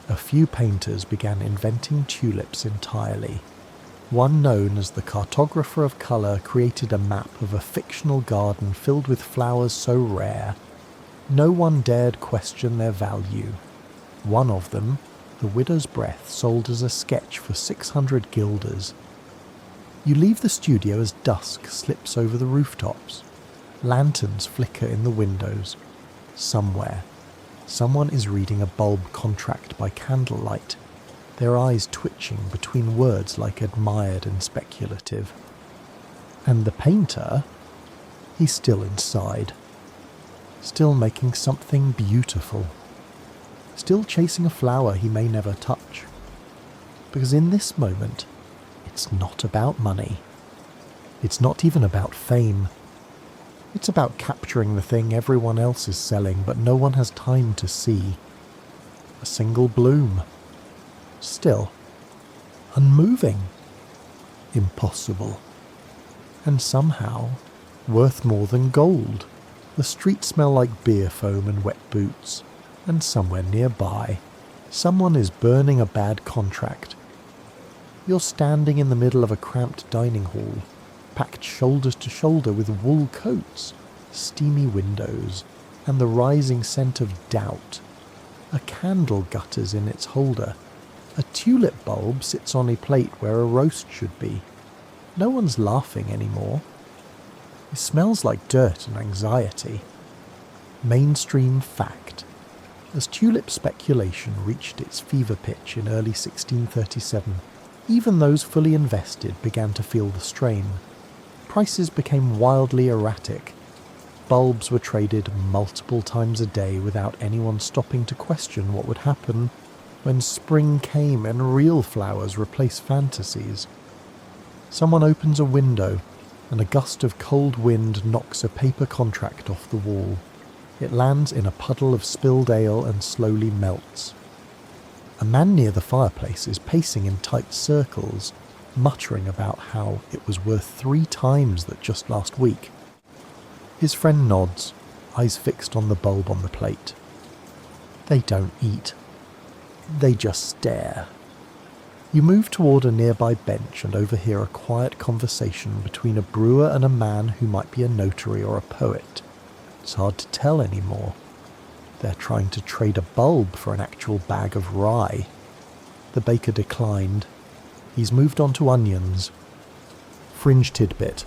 A few painters began inventing tulips entirely. One known as the cartographer of colour created a map of a fictional garden filled with flowers so rare, no one dared question their value. One of them, the Widow's Breath, sold as a sketch for 600 guilders. You leave the studio as dusk slips over the rooftops. Lanterns flicker in the windows. Somewhere, someone is reading a bulb contract by candlelight, their eyes twitching between words like admired and speculative. And the painter, he's still inside, still making something beautiful, still chasing a flower he may never touch. Because in this moment, it's not about money. It's not even about fame. It's about capturing the thing everyone else is selling, but no one has time to see. A single bloom. Still. Unmoving. Impossible. And somehow, worth more than gold. The streets smell like beer foam and wet boots. And somewhere nearby, someone is burning a bad contract. You're standing in the middle of a cramped dining hall, packed shoulders to shoulder with wool coats, steamy windows, and the rising scent of doubt. A candle gutters in its holder. A tulip bulb sits on a plate where a roast should be. No one's laughing anymore. It smells like dirt and anxiety. Mainstream fact. As tulip speculation reached its fever pitch in early 1637, even those fully invested began to feel the strain. Prices became wildly erratic. Bulbs were traded multiple times a day without anyone stopping to question what would happen when spring came and real flowers replaced fantasies. Someone opens a window, and a gust of cold wind knocks a paper contract off the wall. It lands in a puddle of spilled ale and slowly melts. A man near the fireplace is pacing in tight circles, muttering about how it was worth 3 times that just last week. His friend nods, eyes fixed on the bulb on the plate. They don't eat. They just stare. You move toward a nearby bench and overhear a quiet conversation between a brewer and a man who might be a notary or a poet. It's hard to tell anymore. they're trying to trade a bulb for an actual bag of rye. The baker declined. He's moved on to onions. Fringe tidbit.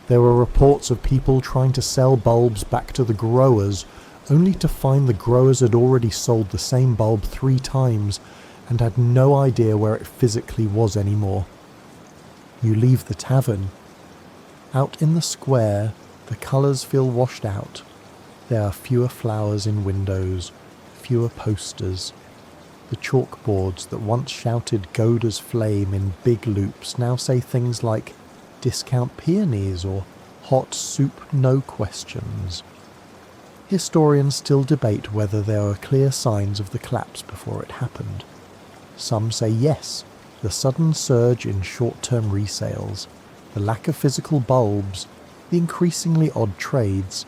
There were reports of people trying to sell bulbs back to the growers, only to find the growers had already sold the same bulb 3 times and had no idea where it physically was anymore. You leave the tavern. Out in the square, the colours feel washed out. There are fewer flowers in windows, fewer posters. The chalkboards that once shouted Gouda's flame in big loops now say things like discount peonies or hot soup no questions. Historians still debate whether there were clear signs of the collapse before it happened. Some say yes, the sudden surge in short-term resales, the lack of physical bulbs, the increasingly odd trades.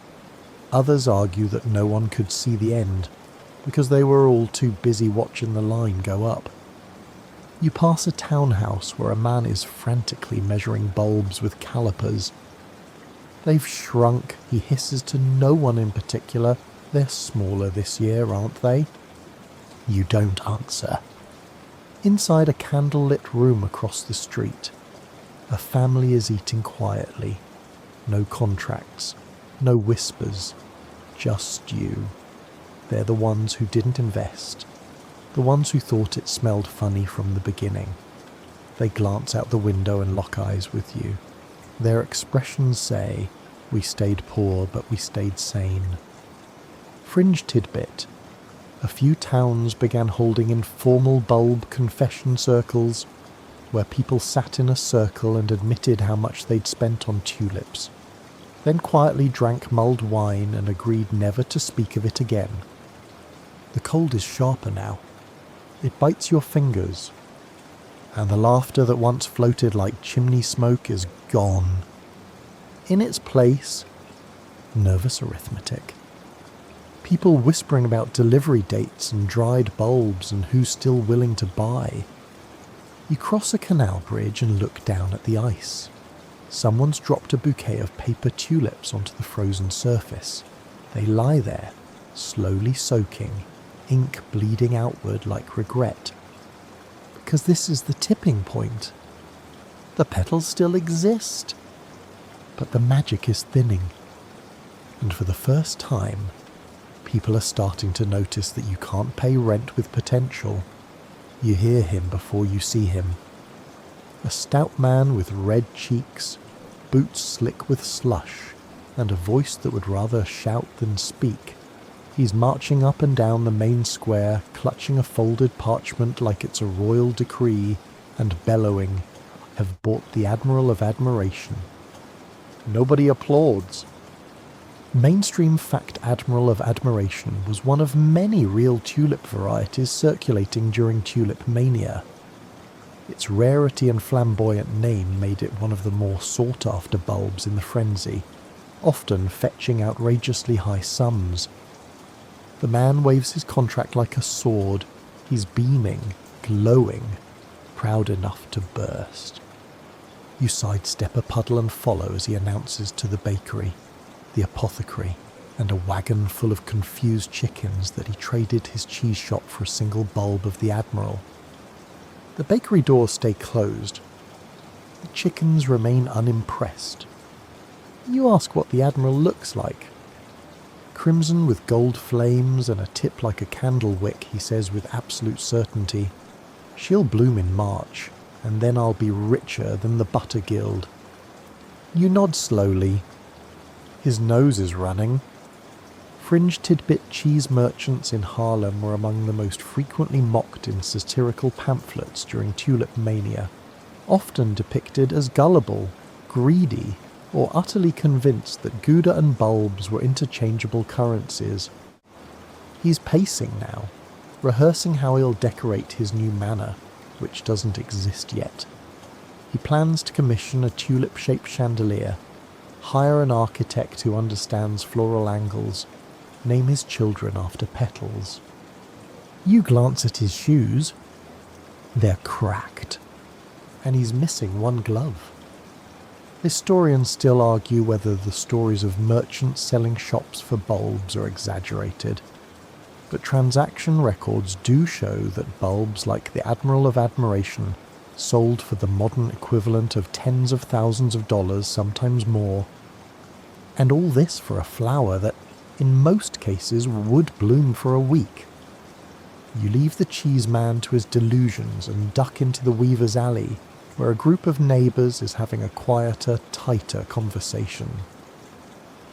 Others argue that no one could see the end, because they were all too busy watching the line go up. You pass a townhouse where a man is frantically measuring bulbs with calipers. They've shrunk, he hisses to no one in particular. They're smaller this year, aren't they? You don't answer. Inside a candlelit room across the street, a family is eating quietly. No contracts, no whispers, just you. They're the ones who didn't invest, the ones who thought it smelled funny from the beginning. They glance out the window and lock eyes with you. Their expressions say, "We stayed poor, but we stayed sane." Fringe tidbit. A few towns began holding informal bulb confession circles, where people sat in a circle and admitted how much they'd spent on tulips, then quietly drank mulled wine and agreed never to speak of it again. The cold is sharper now. It bites your fingers, and the laughter that once floated like chimney smoke is gone. In its place, nervous arithmetic. People whispering about delivery dates and dried bulbs and who's still willing to buy. You cross a canal bridge and look down at the ice. Someone's dropped a bouquet of paper tulips onto the frozen surface. They lie there, slowly soaking, ink bleeding outward like regret. Because this is the tipping point. The petals still exist, but the magic is thinning. And for the first time, people are starting to notice that you can't pay rent with potential. You hear him before you see him. A stout man with red cheeks, boots slick with slush, and a voice that would rather shout than speak. He's marching up and down the main square, clutching a folded parchment like it's a royal decree, and bellowing, "Have bought the Admiral of Admiration." Nobody applauds. Mainstream fact Admiral of Admiration was one of many real tulip varieties circulating during Tulip Mania. Its rarity and flamboyant name made it one of the more sought-after bulbs in the frenzy, often fetching outrageously high sums. The man waves his contract like a sword. He's beaming, glowing, proud enough to burst. You sidestep a puddle and follow as he announces to the bakery, the apothecary, and a wagon full of confused chickens that he traded his cheese shop for a single bulb of the Admiral. The bakery doors stay closed. The chickens remain unimpressed. You ask what the Admiral looks like. Crimson with gold flames and a tip like a candle wick, he says with absolute certainty. She'll bloom in March, and then I'll be richer than the Butter Guild. You nod slowly. His nose is running. Fringe tidbit cheese merchants in Harlem were among the most frequently mocked in satirical pamphlets during Tulip Mania, often depicted as gullible, greedy, or utterly convinced that Gouda and bulbs were interchangeable currencies. He's pacing now, rehearsing how he'll decorate his new manor, which doesn't exist yet. He plans to commission a tulip-shaped chandelier, hire an architect who understands floral angles, name his children after petals. You glance at his shoes. They're cracked, and he's missing one glove. Historians still argue whether the stories of merchants selling shops for bulbs are exaggerated. but transaction records do show that bulbs like the Admiral of Admiration sold for the modern equivalent of tens of thousands of dollars, sometimes more. And all this for a flower that, in most cases, would bloom for a week. You leave the cheese man to his delusions and duck into the Weaver's Alley, where a group of neighbours is having a quieter, tighter conversation.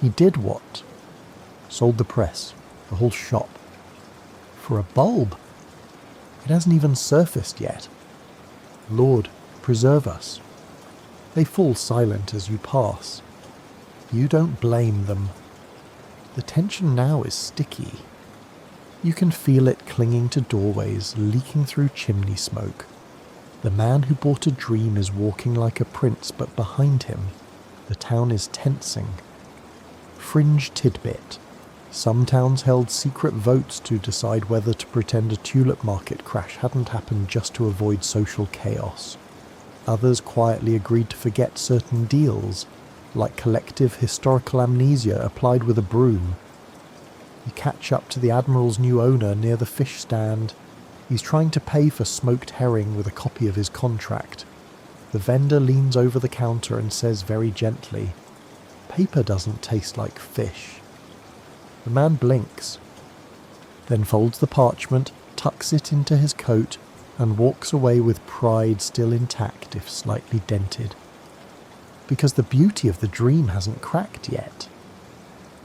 He did what? Sold the press, the whole shop. For a bulb? It hasn't even surfaced yet. Lord, preserve us. They fall silent as you pass. You don't blame them. The tension now is sticky. You can feel it clinging to doorways, leaking through chimney smoke. The man who bought a dream is walking like a prince, but behind him, the town is tensing. Fringe tidbit. Some towns held secret votes to decide whether to pretend a tulip market crash hadn't happened just to avoid social chaos. Others quietly agreed to forget certain deals, like collective historical amnesia applied with a broom. You catch up to the Admiral's new owner near the fish stand. He's trying to pay for smoked herring with a copy of his contract. The vendor leans over the counter and says very gently, "Paper doesn't taste like fish." The man blinks, then folds the parchment, tucks it into his coat, and walks away with pride still intact if slightly dented. Because the beauty of the dream hasn't cracked yet.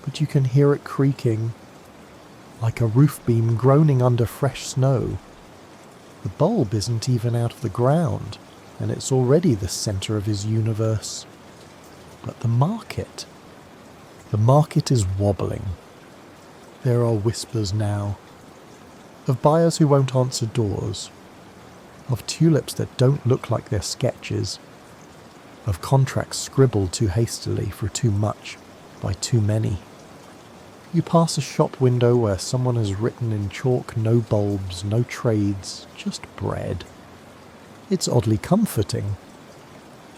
But you can hear it creaking, like a roof beam groaning under fresh snow. The bulb isn't even out of the ground, and it's already the centre of his universe. But the market is wobbling. There are whispers now, of buyers who won't answer doors, of tulips that don't look like they're sketches, of contracts scribbled too hastily for too much by too many. You pass a shop window where someone has written in chalk no bulbs, no trades, just bread. It's oddly comforting.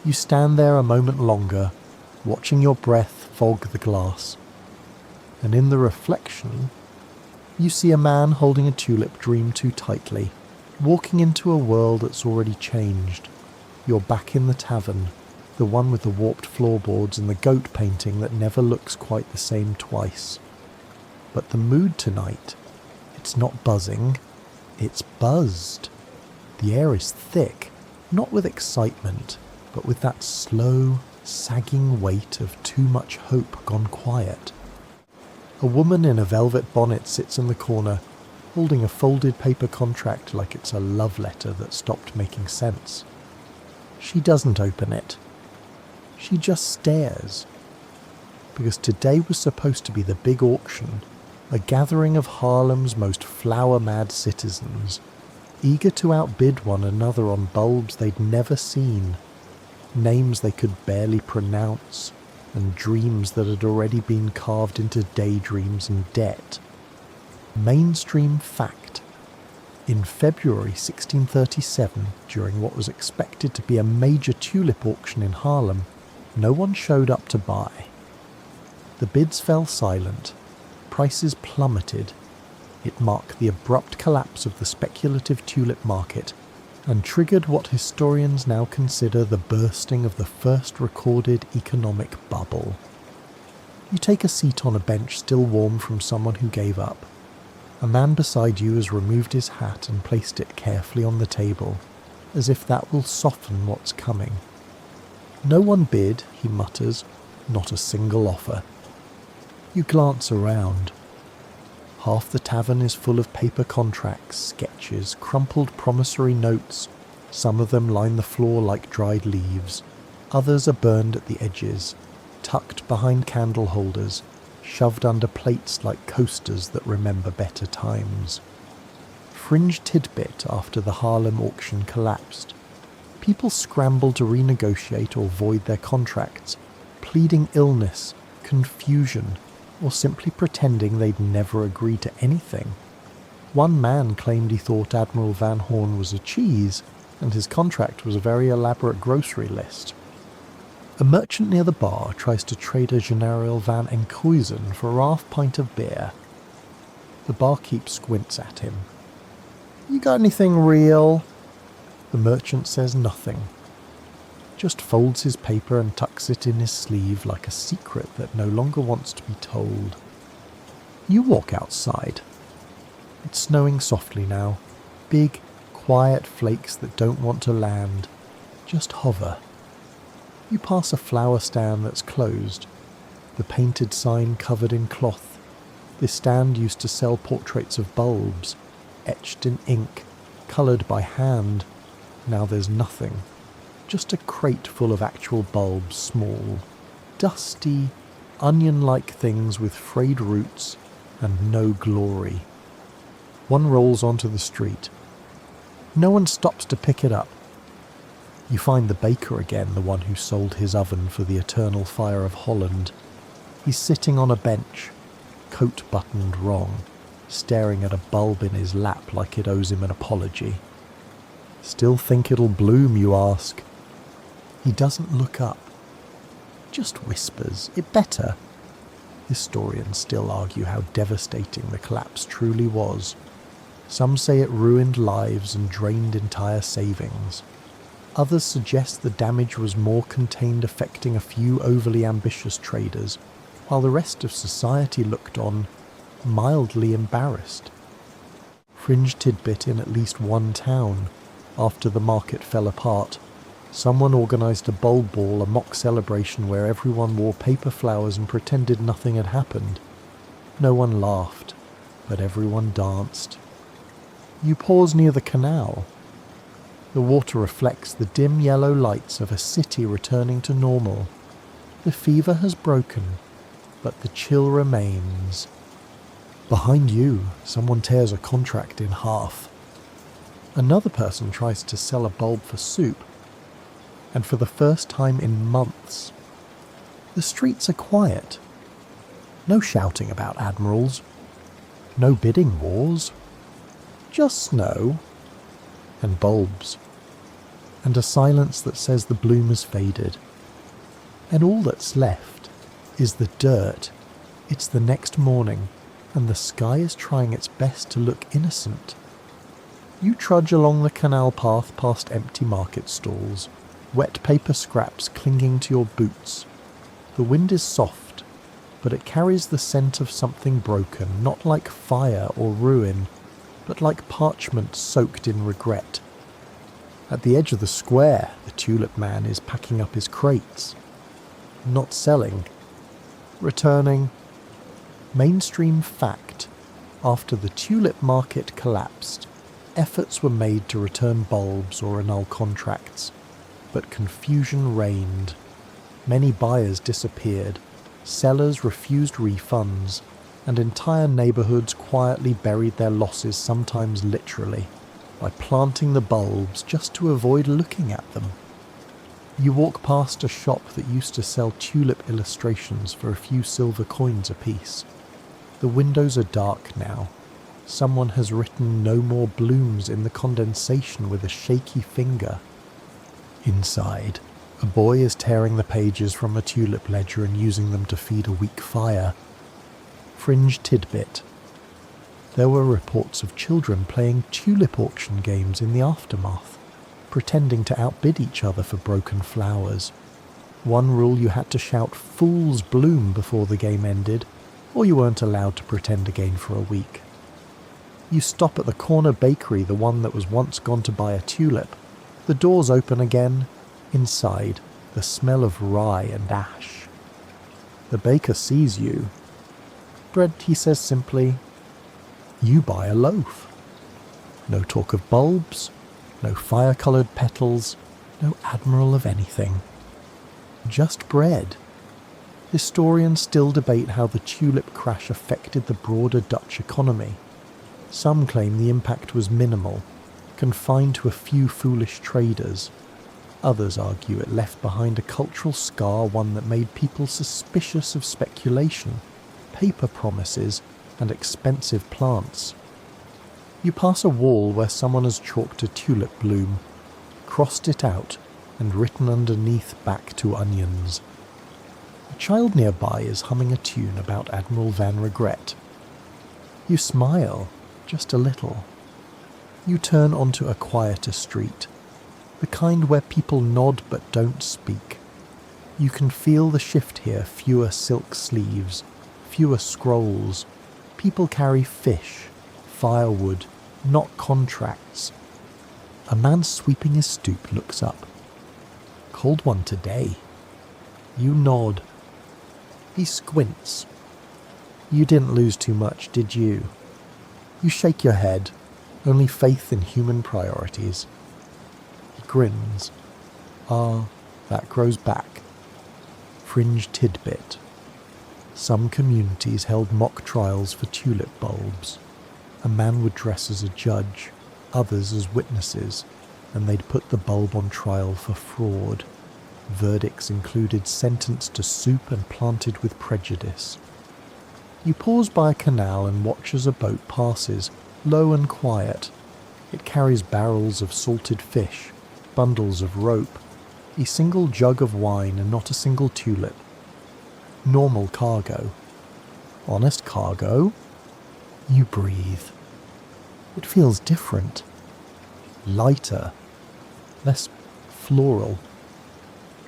You stand there a moment longer, watching your breath fog the glass. And in the reflection, you see a man holding a tulip dream too tightly, walking into a world that's already changed. You're back in the tavern, the one with the warped floorboards and the goat painting that never looks quite the same twice. But the mood tonight, it's not buzzing, it's buzzed. The air is thick, not with excitement, but with that slow, sagging weight of too much hope gone quiet. A woman in a velvet bonnet sits in the corner, holding a folded paper contract like it's a love letter that stopped making sense. She doesn't open it. She just stares. Because today was supposed to be the big auction, a gathering of Harlem's most flower-mad citizens, eager to outbid one another on bulbs they'd never seen, names they could barely pronounce, and dreams that had already been carved into daydreams and debt. Mainstream fact. In February 1637, during what was expected to be a major tulip auction in Harlem, no one showed up to buy. The bids fell silent. Prices plummeted. It marked the abrupt collapse of the speculative tulip market and triggered what historians now consider the bursting of the first recorded economic bubble. You take a seat on a bench still warm from someone who gave up. A man beside you has removed his hat and placed it carefully on the table, as if that will soften what's coming. No one bid, he mutters, not a single offer. You glance around. Half the tavern is full of paper contracts, sketches, crumpled promissory notes. Some of them line the floor like dried leaves. Others are burned at the edges, tucked behind candle holders, shoved under plates like coasters that remember better times. Fringe tidbit after the Harlem auction collapsed. People scrambled to renegotiate or void their contracts, pleading illness, confusion, or simply pretending they'd never agreed to anything. One man claimed he thought Admiral Van Horn was a cheese, and his contract was a very elaborate grocery list. A merchant near the bar tries to trade a General Van Enkhuizen for a half pint of beer. The barkeep squints at him. "You got anything real?" The merchant says nothing, just folds his paper and tucks it in his sleeve like a secret that no longer wants to be told. You walk outside. It's snowing softly now, big, quiet flakes that don't want to land, just hover. You pass a flower stand that's closed, the painted sign covered in cloth. This stand used to sell portraits of bulbs, etched in ink, coloured by hand. Now there's nothing, just a crate full of actual bulbs, small, dusty, onion-like things with frayed roots and no glory. One rolls onto the street. No one stops to pick it up. You find the baker again, the one who sold his oven for the eternal fire of Holland. He's sitting on a bench, coat buttoned wrong, staring at a bulb in his lap like it owes him an apology. "Still think it'll bloom, you ask?" He doesn't look up, just whispers, "It better." Historians still argue how devastating the collapse truly was. Some say it ruined lives and drained entire savings. Others suggest the damage was more contained, affecting a few overly ambitious traders, while the rest of society looked on, mildly embarrassed. Fringe tidbit in at least one town. After the market fell apart, someone organised a bulb ball, a mock celebration where everyone wore paper flowers and pretended nothing had happened. No one laughed, but everyone danced. You pause near the canal. The water reflects the dim yellow lights of a city returning to normal. The fever has broken, but the chill remains. Behind you, someone tears a contract in half. Another person tries to sell a bulb for soup, and for the first time in months, the streets are quiet. No shouting about admirals, no bidding wars, just snow and bulbs, and a silence that says the bloom has faded. And all that's left is the dirt. It's the next morning, and the sky is trying its best to look innocent. You trudge along the canal path past empty market stalls, wet paper scraps clinging to your boots. The wind is soft, but it carries the scent of something broken, not like fire or ruin, but like parchment soaked in regret. At the edge of the square, the Tulip man is packing up his crates. Not selling. Returning. Mainstream fact. After the tulip market collapsed, efforts were made to return bulbs or annul contracts, but confusion reigned. Many buyers disappeared, sellers refused refunds, and entire neighbourhoods quietly buried their losses, sometimes literally, by planting the bulbs just to avoid looking at them. You walk past a shop that used to sell tulip illustrations for a few silver coins apiece. The windows are dark now. Someone has written "No more blooms" in the condensation with a shaky finger. Inside, a boy is tearing the pages from a tulip ledger and using them to feed a weak fire. Fringe tidbit. There were reports of children playing tulip auction games in the aftermath, pretending to outbid each other for broken flowers. One rule: you had to shout "Fool's bloom" before the game ended, or you weren't allowed to pretend again for a week. You stop at the corner bakery, the one that was once gone to buy a tulip. The doors open again. Inside, the smell of rye and ash. The baker sees you. "Bread," he says simply. You buy a loaf. No talk of bulbs, no fire-coloured petals, no admiral of anything. Just bread. Historians still debate how the tulip crash affected the broader Dutch economy. Some claim the impact was minimal, confined to a few foolish traders. Others argue it left behind a cultural scar, one that made people suspicious of speculation, paper promises, and expensive plants. You pass a wall where someone has chalked a tulip bloom, crossed it out, and written underneath "Back to onions." A child nearby is humming a tune about Admiral Van Regret. You smile, just a little. You turn onto a quieter street, the kind where people nod but don't speak. You can feel the shift here, fewer silk sleeves, fewer scrolls. People carry fish, firewood, not contracts. A man sweeping his stoop looks up. Cold one today. You nod. He squints. You didn't lose too much, did you? You shake your head, only faith in human priorities. He grins. Ah, that grows back. Fringe tidbit. Some communities held mock trials for tulip bulbs. A man would dress as a judge, others as witnesses, and they'd put the bulb on trial for fraud. Verdicts included sentence to soup and planted with prejudice. You pause by a canal and watch as a boat passes, low and quiet. It carries barrels of salted fish, bundles of rope, a single jug of wine and not a single tulip. Normal cargo. Honest cargo? You breathe. It feels different. Lighter. Less floral.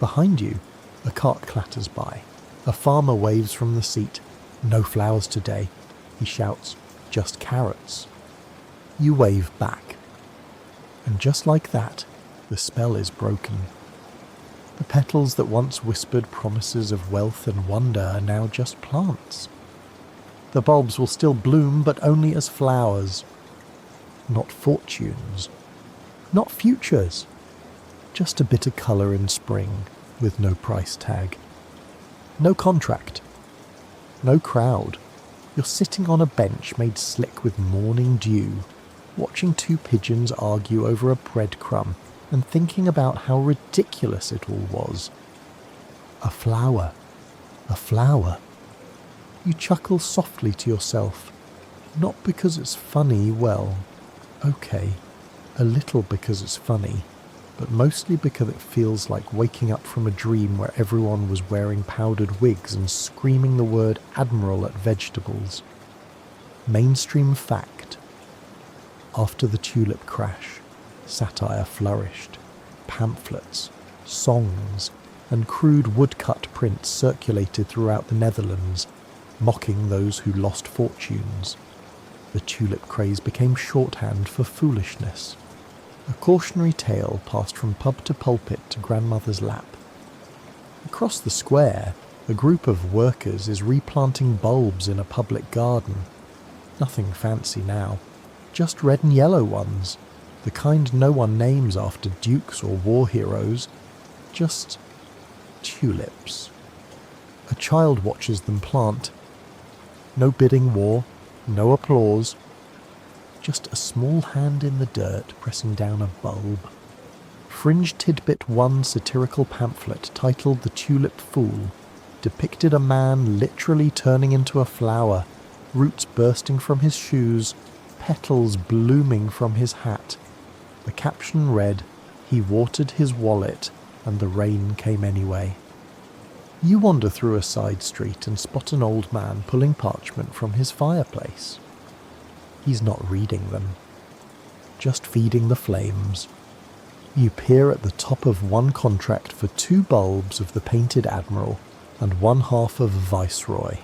Behind you, a cart clatters by. A farmer waves from the seat. No flowers today, he shouts, just carrots. You wave back. And just like that, the spell is broken. The petals that once whispered promises of wealth and wonder are now just plants. The bulbs will still bloom, but only as flowers. Not fortunes. Not futures. Just a bit of colour in spring, with no price tag. No contract. No crowd. You're sitting on a bench made slick with morning dew, watching two pigeons argue over a breadcrumb and thinking about how ridiculous it all was. A flower. A flower. You chuckle softly to yourself, not because it's funny, well, okay, a little because it's funny, but mostly because it feels like waking up from a dream where everyone was wearing powdered wigs and screaming the word Admiral at vegetables. Mainstream fact. After the tulip crash, satire flourished. Pamphlets, songs, and crude woodcut prints circulated throughout the Netherlands, mocking those who lost fortunes. The tulip craze became shorthand for foolishness. A cautionary tale passed from pub to pulpit to grandmother's lap. Across the square, a group of workers is replanting bulbs in a public garden. Nothing fancy now, just red and yellow ones, the kind no one names after dukes or war heroes, just tulips. A child watches them plant. No bidding war, no applause. Just a small hand in the dirt pressing down a bulb. Fringe Tidbit 1 satirical pamphlet titled The Tulip Fool depicted a man literally turning into a flower, roots bursting from his shoes, petals blooming from his hat. The caption read, "He watered his wallet and the rain came anyway." You wander through a side street and spot an old man pulling parchment from his fireplace. He's not reading them, just feeding the flames. You peer at the top of one contract for 2 bulbs of the painted Admiral and 1/2 of Viceroy.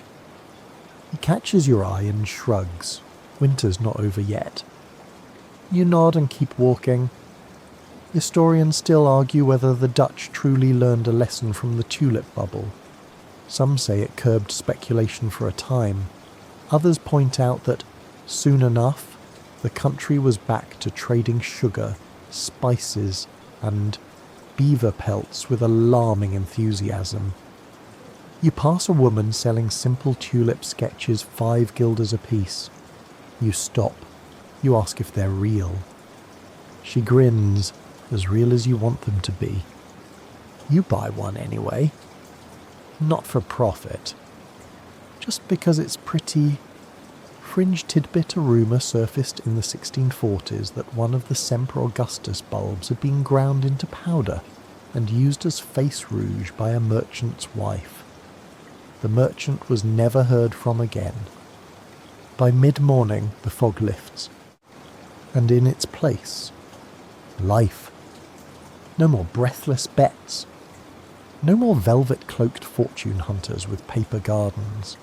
He catches your eye and shrugs. Winter's not over yet. You nod and keep walking. Historians still argue whether the Dutch truly learned a lesson from the tulip bubble. Some say it curbed speculation for a time. Others point out that, soon enough, the country was back to trading sugar, spices, and beaver pelts with alarming enthusiasm. You pass a woman selling simple tulip sketches 5 guilders apiece. You stop. You ask if they're real. She grins, as real as you want them to be. You buy one anyway. Not for profit. Just because it's pretty. Fringe tidbit a rumour surfaced in the 1640s that one of the Semper Augustus bulbs had been ground into powder and used as face rouge by a merchant's wife. The merchant was never heard from again. By mid-morning, the fog lifts, and in its place, life. No more breathless bets. No more velvet-cloaked fortune hunters with paper gardens.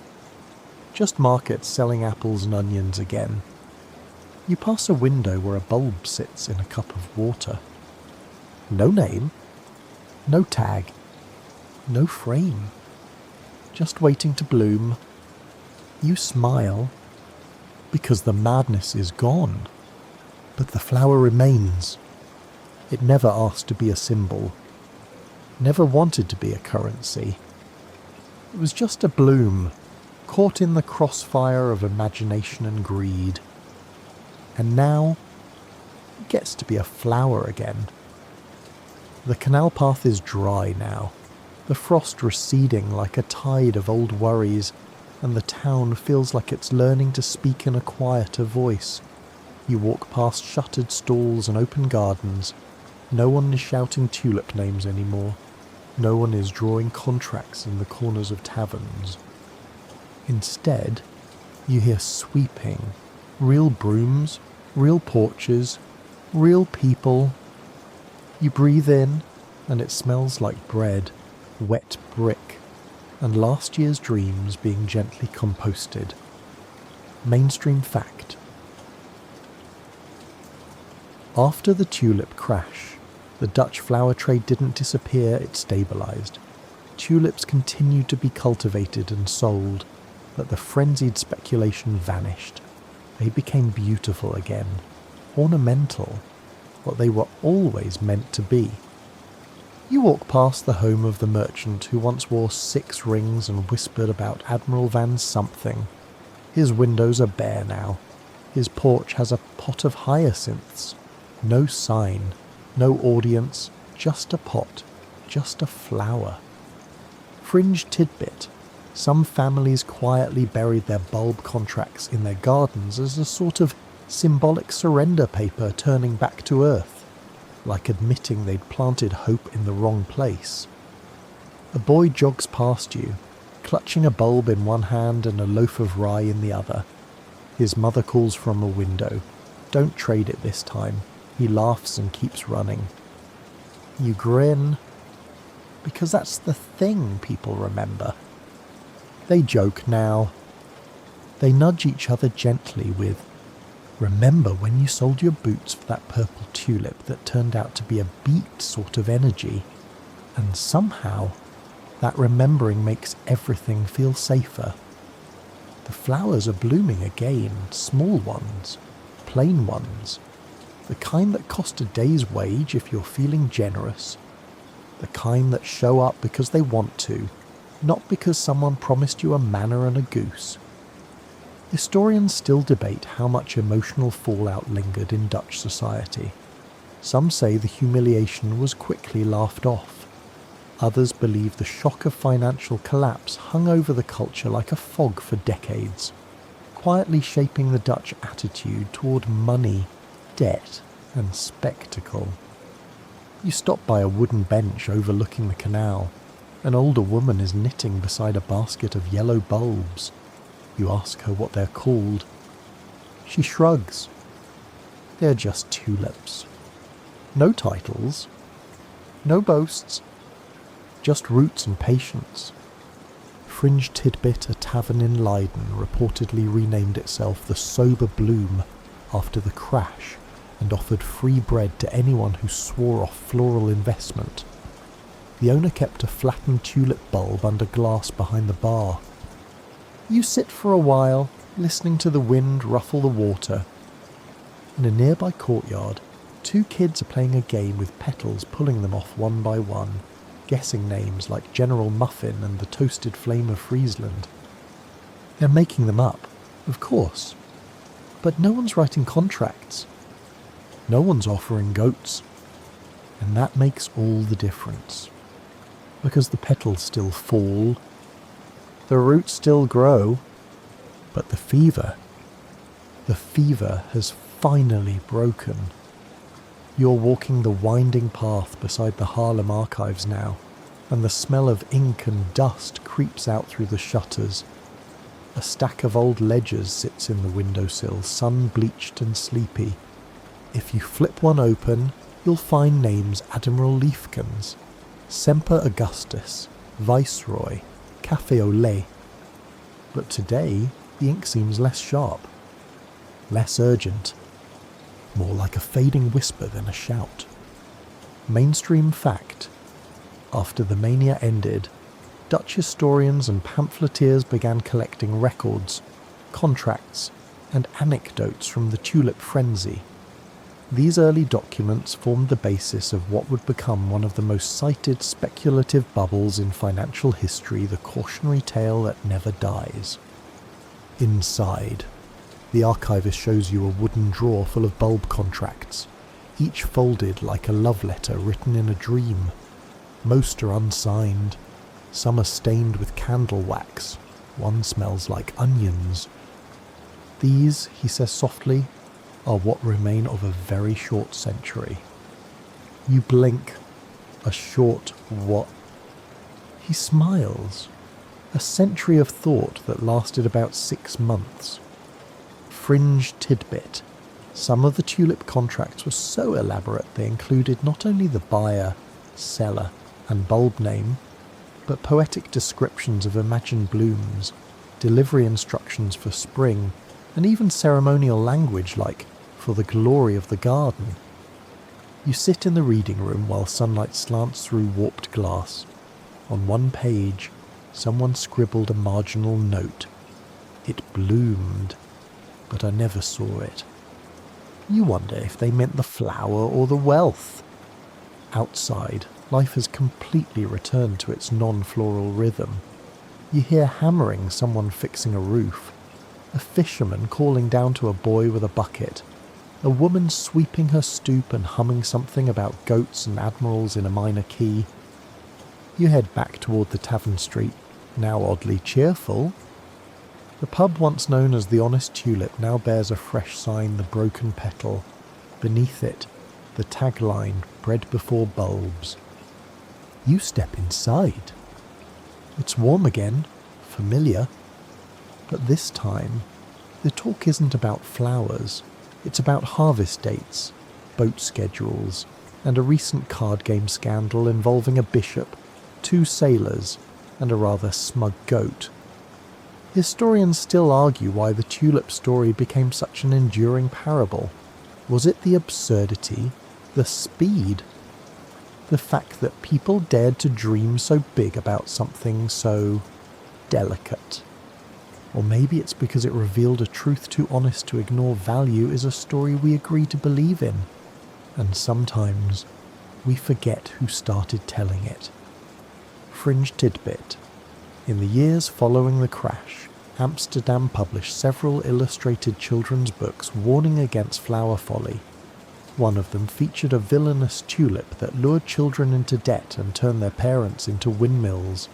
Just markets selling apples and onions again. You pass a window where a bulb sits in a cup of water. No name, no tag, no frame. Just waiting to bloom. You smile, because the madness is gone. But the flower remains. It never asked to be a symbol. Never wanted to be a currency. It was just a bloom, caught in the crossfire of imagination and greed. And now, it gets to be a flower again. The canal path is dry now, the frost receding like a tide of old worries, and the town feels like it's learning to speak in a quieter voice. You walk past shuttered stalls and open gardens. No one is shouting tulip names anymore. No one is drawing contracts in the corners of taverns. Instead, you hear sweeping, real brooms, real porches, real people. You breathe in, and it smells like bread, wet brick, and last year's dreams being gently composted. Mainstream fact. After the tulip crash, the Dutch flower trade didn't disappear, it stabilised. Tulips continued to be cultivated and sold, but the frenzied speculation vanished. They became beautiful again, ornamental, what they were always meant to be. You walk past the home of the merchant who once wore 6 rings and whispered about Admiral Van something. His windows are bare now. His porch has a pot of hyacinths. No sign, no audience, just a pot, just a flower. Fringe tidbit. Some families quietly buried their bulb contracts in their gardens as a sort of symbolic surrender paper turning back to earth, like admitting they'd planted hope in the wrong place. A boy jogs past you, clutching a bulb in one hand and a loaf of rye in the other. His mother calls from a window. Don't trade it this time. He laughs and keeps running. You grin, because that's the thing people remember. They joke now. They nudge each other gently with, "Remember when you sold your boots for that purple tulip that turned out to be a beet sort of energy?" And somehow, that remembering makes everything feel safer. The flowers are blooming again, small ones, plain ones. The kind that cost a day's wage if you're feeling generous. The kind that show up because they want to, not because someone promised you a manor and a goose. Historians still debate how much emotional fallout lingered in Dutch society. Some say the humiliation was quickly laughed off. Others believe the shock of financial collapse hung over the culture like a fog for decades, quietly shaping the Dutch attitude toward money, debt, and spectacle. You stop by a wooden bench overlooking the canal. An older woman is knitting beside a basket of yellow bulbs. You ask her what they're called. She shrugs. They're just tulips. No titles. No boasts. Just roots and patience. Fringe tidbit, a tavern in Leiden reportedly renamed itself the Sober Bloom after the crash and offered free bread to anyone who swore off floral investment. The owner kept a flattened tulip bulb under glass behind the bar. You sit for a while, listening to the wind ruffle the water. In a nearby courtyard, 2 kids are playing a game with petals pulling them off one by one, guessing names like General Muffin and the Toasted Flame of Friesland. They're making them up, of course. But no one's writing contracts. No one's offering goats. And that makes all the difference. Because the petals still fall, the roots still grow, but the fever has finally broken. You're walking the winding path beside the Haarlem archives now, and the smell of ink and dust creeps out through the shutters. A stack of old ledgers sits in the windowsill, sun-bleached and sleepy. If you flip one open, you'll find names Admiral Leifkens, Semper Augustus, Viceroy, Café au lait. But today, the ink seems less sharp, less urgent, more like a fading whisper than a shout. Mainstream fact: after the mania ended, Dutch historians and pamphleteers began collecting records, contracts, and anecdotes from the tulip frenzy. These early documents formed the basis of what would become one of the most cited speculative bubbles in financial history, the cautionary tale that never dies. Inside, the archivist shows you a wooden drawer full of bulb contracts, each folded like a love letter written in a dream. Most are unsigned. Some are stained with candle wax. One smells like onions. These, he says softly, are what remain of a very short century. You blink. A short what? He smiles. A century of thought that lasted about 6 months. Fringe tidbit. Some of the tulip contracts were so elaborate they included not only the buyer, seller, and bulb name, but poetic descriptions of imagined blooms, delivery instructions for spring, and even ceremonial language like, "for the glory of the garden." You sit in the reading room while sunlight slants through warped glass. On one page, someone scribbled a marginal note. "It bloomed, but I never saw it." You wonder if they meant the flower or the wealth. Outside, life has completely returned to its non-floral rhythm. You hear hammering, someone fixing a roof, a fisherman calling down to a boy with a bucket, a woman sweeping her stoop and humming something about goats and admirals in a minor key. You head back toward the tavern street, now oddly cheerful. The pub once known as the Honest Tulip now bears a fresh sign, the broken petal. Beneath it, the tagline, "Bread before bulbs." You step inside. It's warm again, familiar. But this time, the talk isn't about flowers. It's about harvest dates, boat schedules, and a recent card game scandal involving a bishop, 2 sailors, and a rather smug goat. Historians still argue why the tulip story became such an enduring parable. Was it the absurdity, the speed, the fact that people dared to dream so big about something so delicate? Or maybe it's because it revealed a truth too honest to ignore. Value is a story we agree to believe in, and sometimes we forget who started telling it. Fringe tidbit. In the years following the crash, Amsterdam published several illustrated children's books warning against flower folly. One of them featured a villainous tulip that lured children into debt and turned their parents into windmills.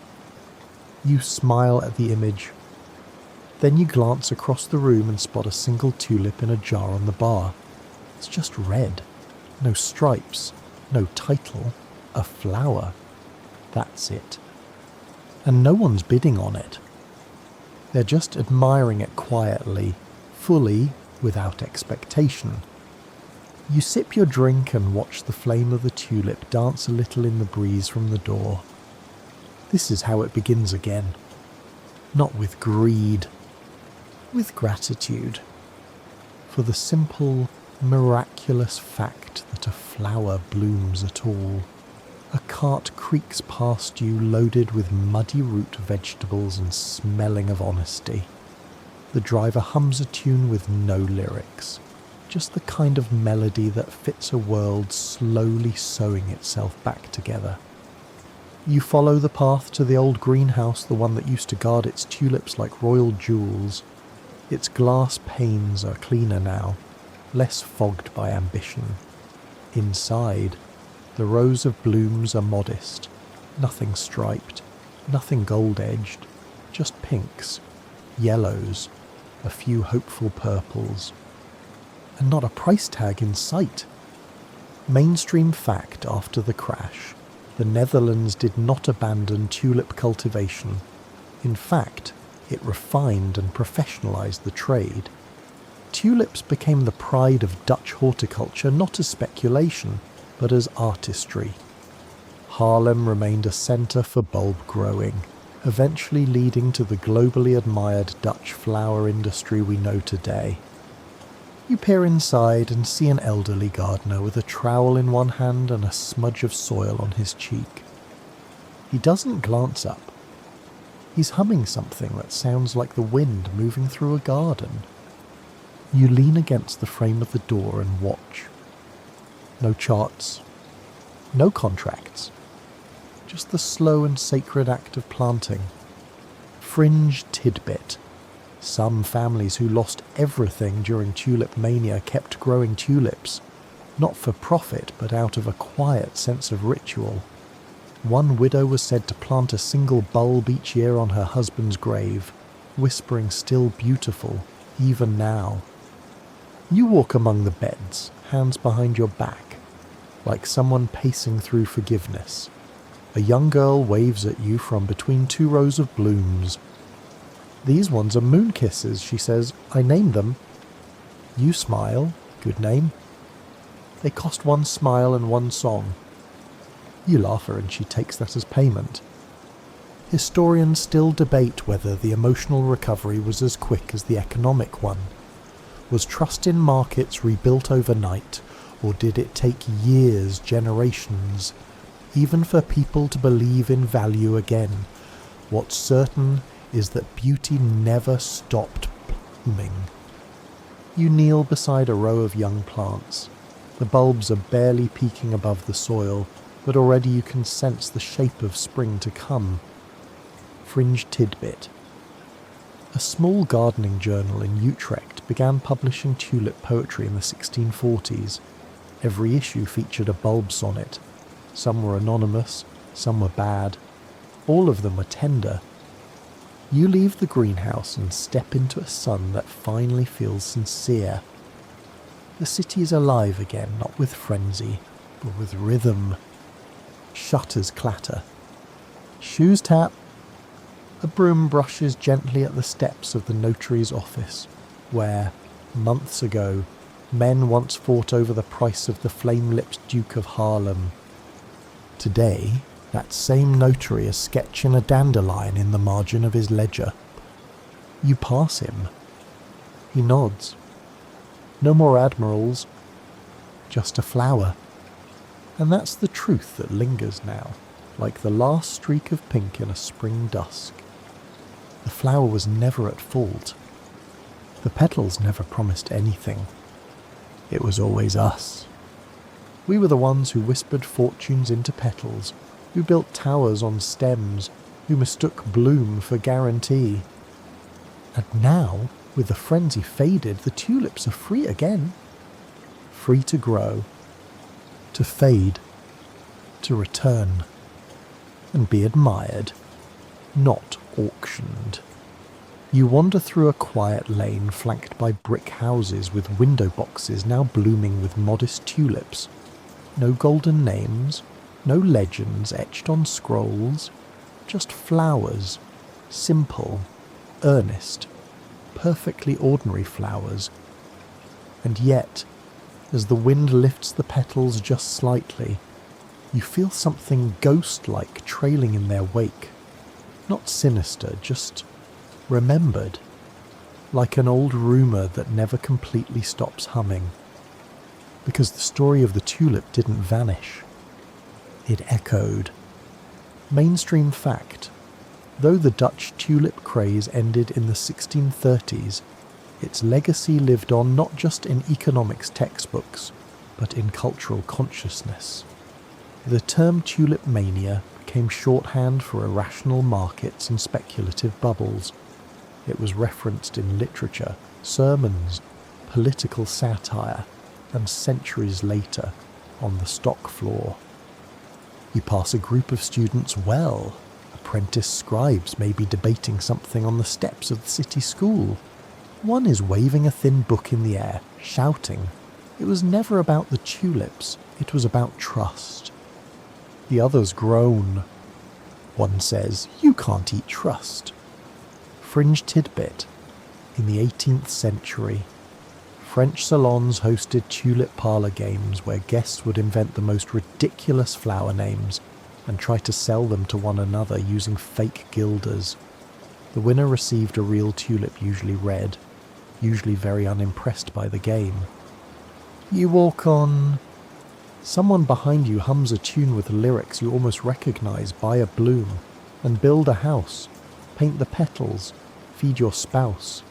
You smile at the image. Then you glance across the room and spot a single tulip in a jar on the bar. It's just red. No stripes. No title. A flower. That's it. And no one's bidding on it. They're just admiring it quietly, fully, without expectation. You sip your drink and watch the flame of the tulip dance a little in the breeze from the door. This is how it begins again. Not with greed, with gratitude. For the simple, miraculous fact that a flower blooms at all. A cart creaks past you loaded with muddy root vegetables and smelling of honesty. The driver hums a tune with no lyrics. Just the kind of melody that fits a world slowly sewing itself back together. You follow the path to the old greenhouse, the one that used to guard its tulips like royal jewels. Its glass panes are cleaner now, less fogged by ambition. Inside, the rows of blooms are modest, nothing striped, nothing gold-edged, just pinks, yellows, a few hopeful purples. And not a price tag in sight. Mainstream fact after the crash, the Netherlands did not abandon tulip cultivation. In fact, It refined and professionalised the trade. Tulips became the pride of Dutch horticulture not as speculation, but as artistry. Haarlem remained a centre for bulb growing, eventually leading to the globally admired Dutch flower industry we know today. You peer inside and see an elderly gardener with a trowel in one hand and a smudge of soil on his cheek. He doesn't glance up. He's humming something that sounds like the wind moving through a garden. You lean against the frame of the door and watch. No charts, no contracts, just the slow and sacred act of planting. Fringe tidbit. Some families who lost everything during Tulip Mania kept growing tulips, not for profit but out of a quiet sense of ritual. One widow was said to plant a single bulb each year on her husband's grave, whispering still beautiful, even now. You walk among the beds, hands behind your back, like someone pacing through forgiveness. A young girl waves at you from between two rows of blooms. "These ones are moon kisses," she says. "I named them." You smile. Good name. They cost one smile and one song. You laugh her and she takes that as payment. Historians still debate whether the emotional recovery was as quick as the economic one. Was trust in markets rebuilt overnight, or did it take years, generations, even for people to believe in value again? What's certain is that beauty never stopped blooming. You kneel beside a row of young plants. The bulbs are barely peeking above the soil, but already you can sense the shape of spring to come. Fringe tidbit. A small gardening journal in Utrecht began publishing tulip poetry in the 1640s. Every issue featured a bulb sonnet. Some were anonymous, some were bad. All of them were tender. You leave the greenhouse and step into a sun that finally feels sincere. The city is alive again, not with frenzy, but with rhythm. Shutters clatter. Shoes tap. A broom brushes gently at the steps of the notary's office, where, months ago, men once fought over the price of the flame-lipped Duke of Haarlem. Today, that same notary is sketching a dandelion in the margin of his ledger. You pass him. He nods. No more admirals, just a flower. And that's the truth that lingers now, like the last streak of pink in a spring dusk. The flower was never at fault. The petals never promised anything. It was always us. We were the ones who whispered fortunes into petals, who built towers on stems, who mistook bloom for guarantee. And now, with the frenzy faded, the tulips are free again. Free to grow, to fade, to return, and be admired, not auctioned. You wander through a quiet lane flanked by brick houses with window boxes now blooming with modest tulips. No golden names, no legends etched on scrolls, just flowers, simple, earnest, perfectly ordinary flowers. And yet, as the wind lifts the petals just slightly, you feel something ghost-like trailing in their wake. Not sinister, just remembered. Like an old rumour that never completely stops humming. Because the story of the tulip didn't vanish. It echoed. Mainstream fact. Though the Dutch tulip craze ended in the 1630s, its legacy lived on not just in economics textbooks, but in cultural consciousness. The term Tulip Mania became shorthand for irrational markets and speculative bubbles. It was referenced in literature, sermons, political satire, and centuries later, on the stock floor. You pass a group of students well. Apprentice scribes may be debating something on the steps of the city school. One is waving a thin book in the air, shouting. It was never about the tulips, it was about trust. The others groan. One says, "You can't eat trust." Fringe tidbit. In the 18th century, French salons hosted tulip parlour games where guests would invent the most ridiculous flower names and try to sell them to one another using fake guilders. The winner received a real tulip, usually red, usually very unimpressed by the game. You walk on... Someone behind you hums a tune with lyrics you almost recognise. Buy a bloom and build a house. Paint the petals. Feed your spouse.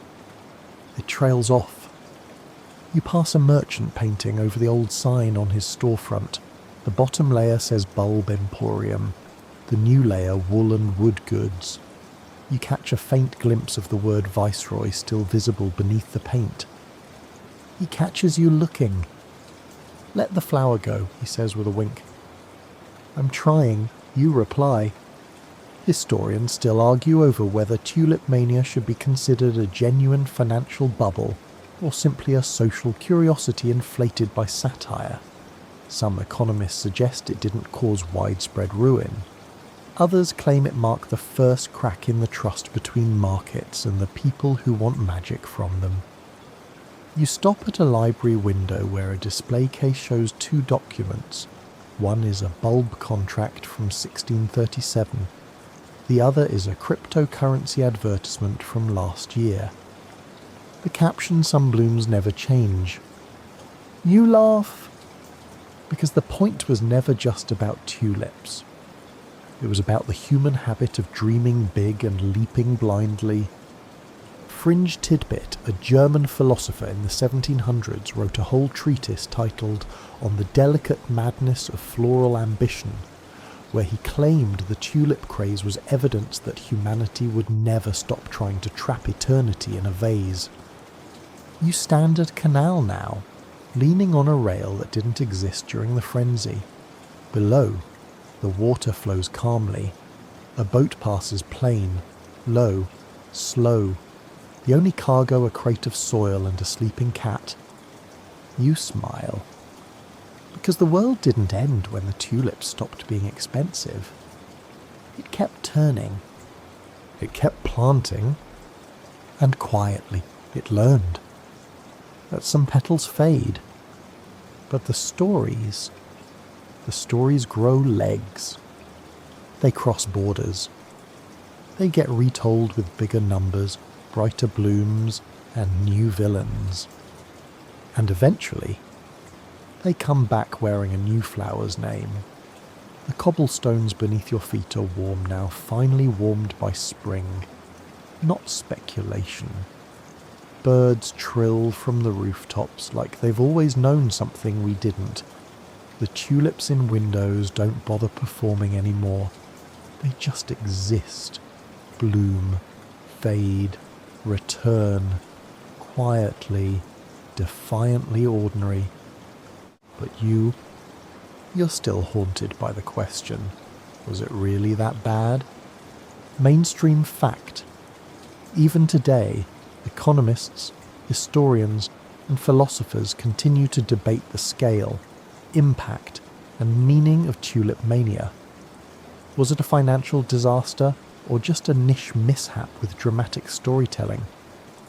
It trails off. You pass a merchant painting over the old sign on his storefront. The bottom layer says Bulb Emporium. The new layer Wool and Wood Goods. You catch a faint glimpse of the word Viceroy still visible beneath the paint. He catches you looking. Let the flower go, he says with a wink. I'm trying, you reply. Historians still argue over whether Tulip Mania should be considered a genuine financial bubble or simply a social curiosity inflated by satire. Some economists suggest it didn't cause widespread ruin. Others claim it marked the first crack in the trust between markets and the people who want magic from them. You stop at a library window where a display case shows two documents. One is a bulb contract from 1637. The other is a cryptocurrency advertisement from last year. The caption some blooms never change. You laugh, because the point was never just about tulips. It was about the human habit of dreaming big and leaping blindly. Fringe tidbit, a German philosopher in the 1700s, wrote a whole treatise titled On the Delicate Madness of Floral Ambition, where he claimed the tulip craze was evidence that humanity would never stop trying to trap eternity in a vase. You stand at a canal now, leaning on a rail that didn't exist during the frenzy. Below, the water flows calmly. A boat passes plain, low, slow. The only cargo a crate of soil and a sleeping cat. You smile. Because the world didn't end when the tulips stopped being expensive. It kept turning. It kept planting. And quietly, it learned that some petals fade. But the stories grow legs. They cross borders. They get retold with bigger numbers, brighter blooms, and new villains. And eventually, they come back wearing a new flower's name. The cobblestones beneath your feet are warm now, finally warmed by spring, not speculation. Birds trill from the rooftops like they've always known something we didn't. The tulips in windows don't bother performing anymore. They just exist, bloom, fade, return, quietly, defiantly ordinary. But you're still haunted by the question, was it really that bad? Mainstream fact. Even today, economists, historians, and philosophers continue to debate the scale, impact, and meaning of Tulip Mania. Was it a financial disaster, or just a niche mishap with dramatic storytelling?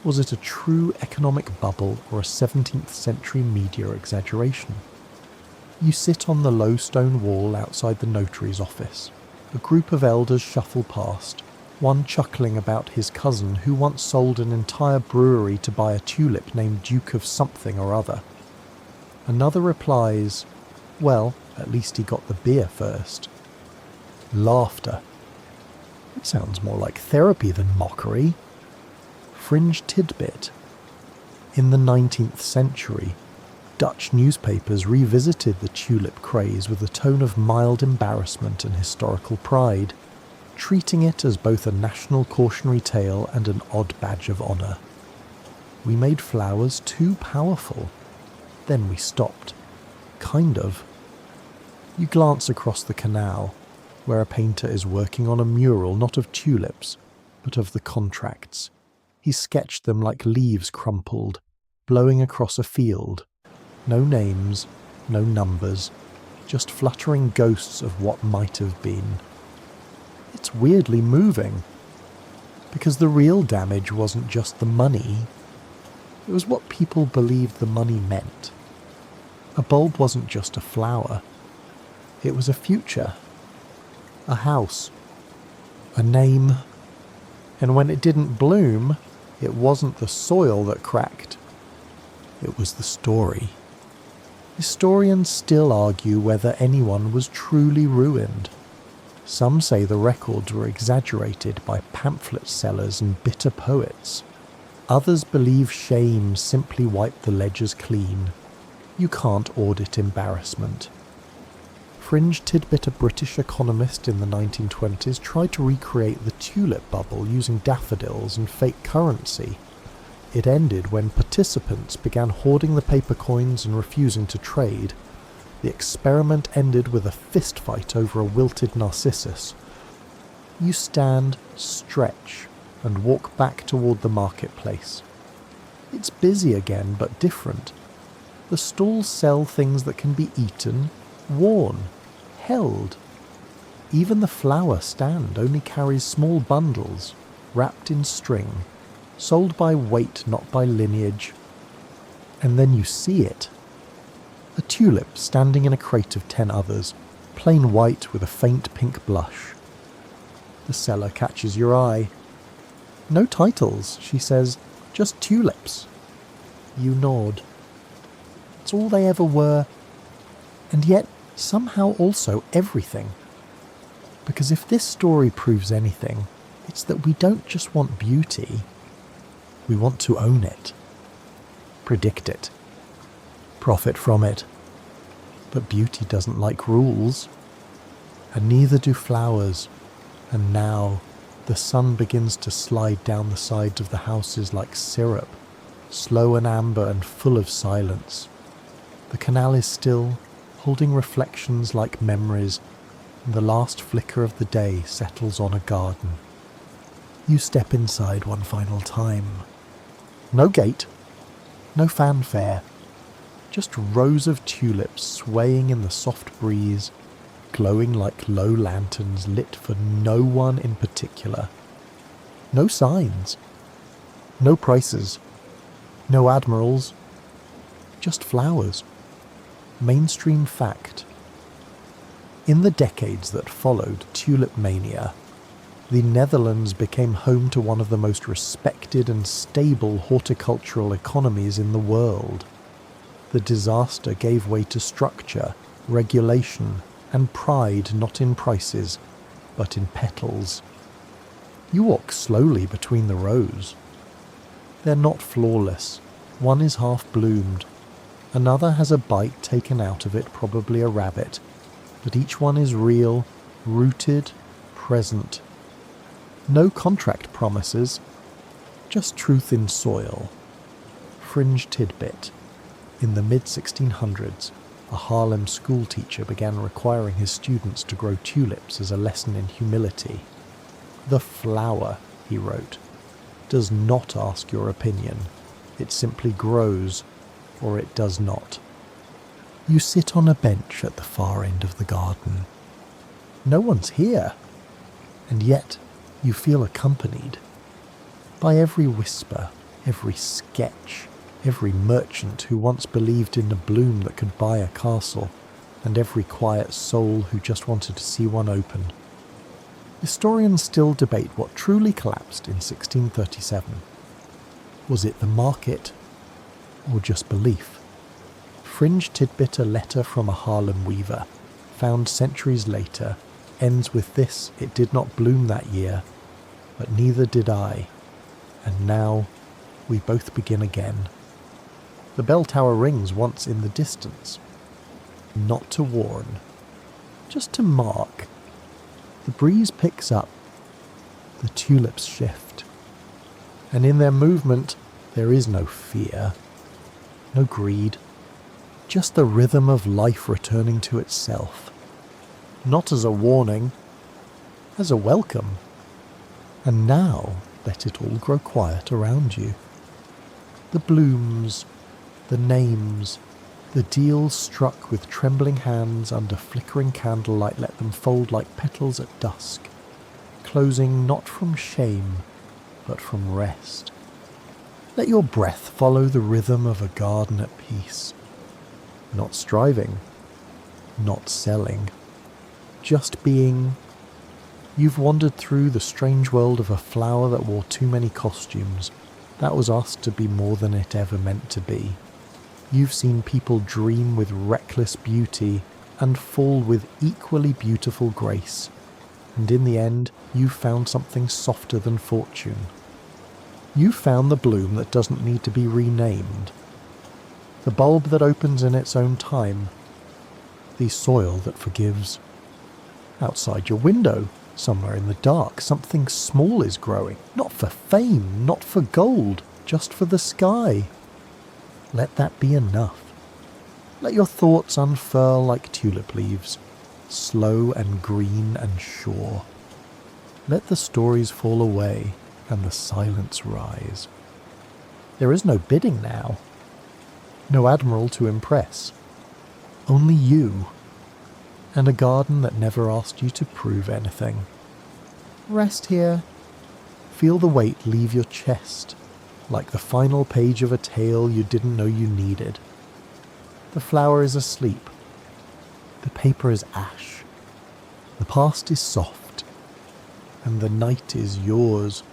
Was it a true economic bubble or a 17th century media exaggeration? You sit on the low stone wall outside the notary's office. A group of elders shuffle past, one chuckling about his cousin who once sold an entire brewery to buy a tulip named Duke of something or other. Another replies, well, at least he got the beer first. Laughter. It sounds more like therapy than mockery. Fringe tidbit. In the 19th century, Dutch newspapers revisited the tulip craze with a tone of mild embarrassment and historical pride, treating it as both a national cautionary tale and an odd badge of honour. We made flowers too powerful. Then we stopped. Kind of. You glance across the canal, where a painter is working on a mural not of tulips, but of the contracts. He sketched them like leaves crumpled, blowing across a field. No names, no numbers, just fluttering ghosts of what might have been. It's weirdly moving. Because the real damage wasn't just the money, it was what people believed the money meant. A bulb wasn't just a flower, it was a future, a house, a name. And when it didn't bloom, it wasn't the soil that cracked, it was the story. Historians still argue whether anyone was truly ruined. Some say the records were exaggerated by pamphlet sellers and bitter poets. Others believe shame simply wiped the ledgers clean. You can't audit embarrassment. Fringe tidbit, a British economist in the 1920s, tried to recreate the tulip bubble using daffodils and fake currency. It ended when participants began hoarding the paper coins and refusing to trade. The experiment ended with a fistfight over a wilted narcissus. You stand, stretch, and walk back toward the marketplace. It's busy again, but different. The stalls sell things that can be eaten, worn, held. Even the flower stand only carries small bundles, wrapped in string, sold by weight, not by lineage. And then you see it. A tulip standing in a crate of 10 others, plain white with a faint pink blush. The seller catches your eye. No titles, she says, just tulips. You nod. It's all they ever were, and yet somehow also everything. Because if this story proves anything, it's that we don't just want beauty, we want to own it, predict it, profit from it. But beauty doesn't like rules, and neither do flowers. And now the sun begins to slide down the sides of the houses like syrup, slow and amber and full of silence. The canal is still, holding reflections like memories, and the last flicker of the day settles on a garden. You step inside one final time. No gate, no fanfare, just rows of tulips swaying in the soft breeze, glowing like low lanterns lit for no one in particular. No signs, no prices, no admirals, just flowers. Mainstream fact. In the decades that followed Tulip Mania, the Netherlands became home to one of the most respected and stable horticultural economies in the world. The disaster gave way to structure, regulation, and pride not in prices, but in petals. You walk slowly between the rows. They're not flawless. One is half bloomed. Another has a bite taken out of it, probably a rabbit. But each one is real, rooted, present. No contract promises, just truth in soil. Fringe tidbit. In the mid-1600s, a Harlem schoolteacher began requiring his students to grow tulips as a lesson in humility. The flower, he wrote, does not ask your opinion. It simply grows, or it does not. You sit on a bench at the far end of the garden. No one's here, and yet you feel accompanied by every whisper, every sketch, every merchant who once believed in a bloom that could buy a castle, and every quiet soul who just wanted to see one open. Historians still debate what truly collapsed in 1637. Was it the market, or just belief? Fringe tidbit, a letter from a Harlem weaver, found centuries later, ends with this: it did not bloom that year, but neither did I, and now we both begin again. The bell tower rings once in the distance, not to warn, just to mark. The breeze picks up, the tulips shift, and in their movement there is no fear, no greed, just the rhythm of life returning to itself, not as a warning, as a welcome. And now let it all grow quiet around you. The blooms, the names, the deals struck with trembling hands under flickering candlelight, let them fold like petals at dusk, closing not from shame, but from rest. Let your breath follow the rhythm of a garden at peace. Not striving, not selling, just being. You've wandered through the strange world of a flower that wore too many costumes, that was asked to be more than it ever meant to be. You've seen people dream with reckless beauty and fall with equally beautiful grace, and in the end, you've found something softer than fortune. You've found the bloom that doesn't need to be renamed, the bulb that opens in its own time, the soil that forgives. Outside your window, somewhere in the dark, something small is growing, not for fame, not for gold, just for the sky. Let that be enough. Let your thoughts unfurl like tulip leaves, slow and green and sure. Let the stories fall away and the silence rise. There is no bidding now, no admiral to impress, only you, and a garden that never asked you to prove anything. Rest here. Feel the weight leave your chest, like the final page of a tale you didn't know you needed. The flower is asleep. The paper is ash. The past is soft. And the night is yours.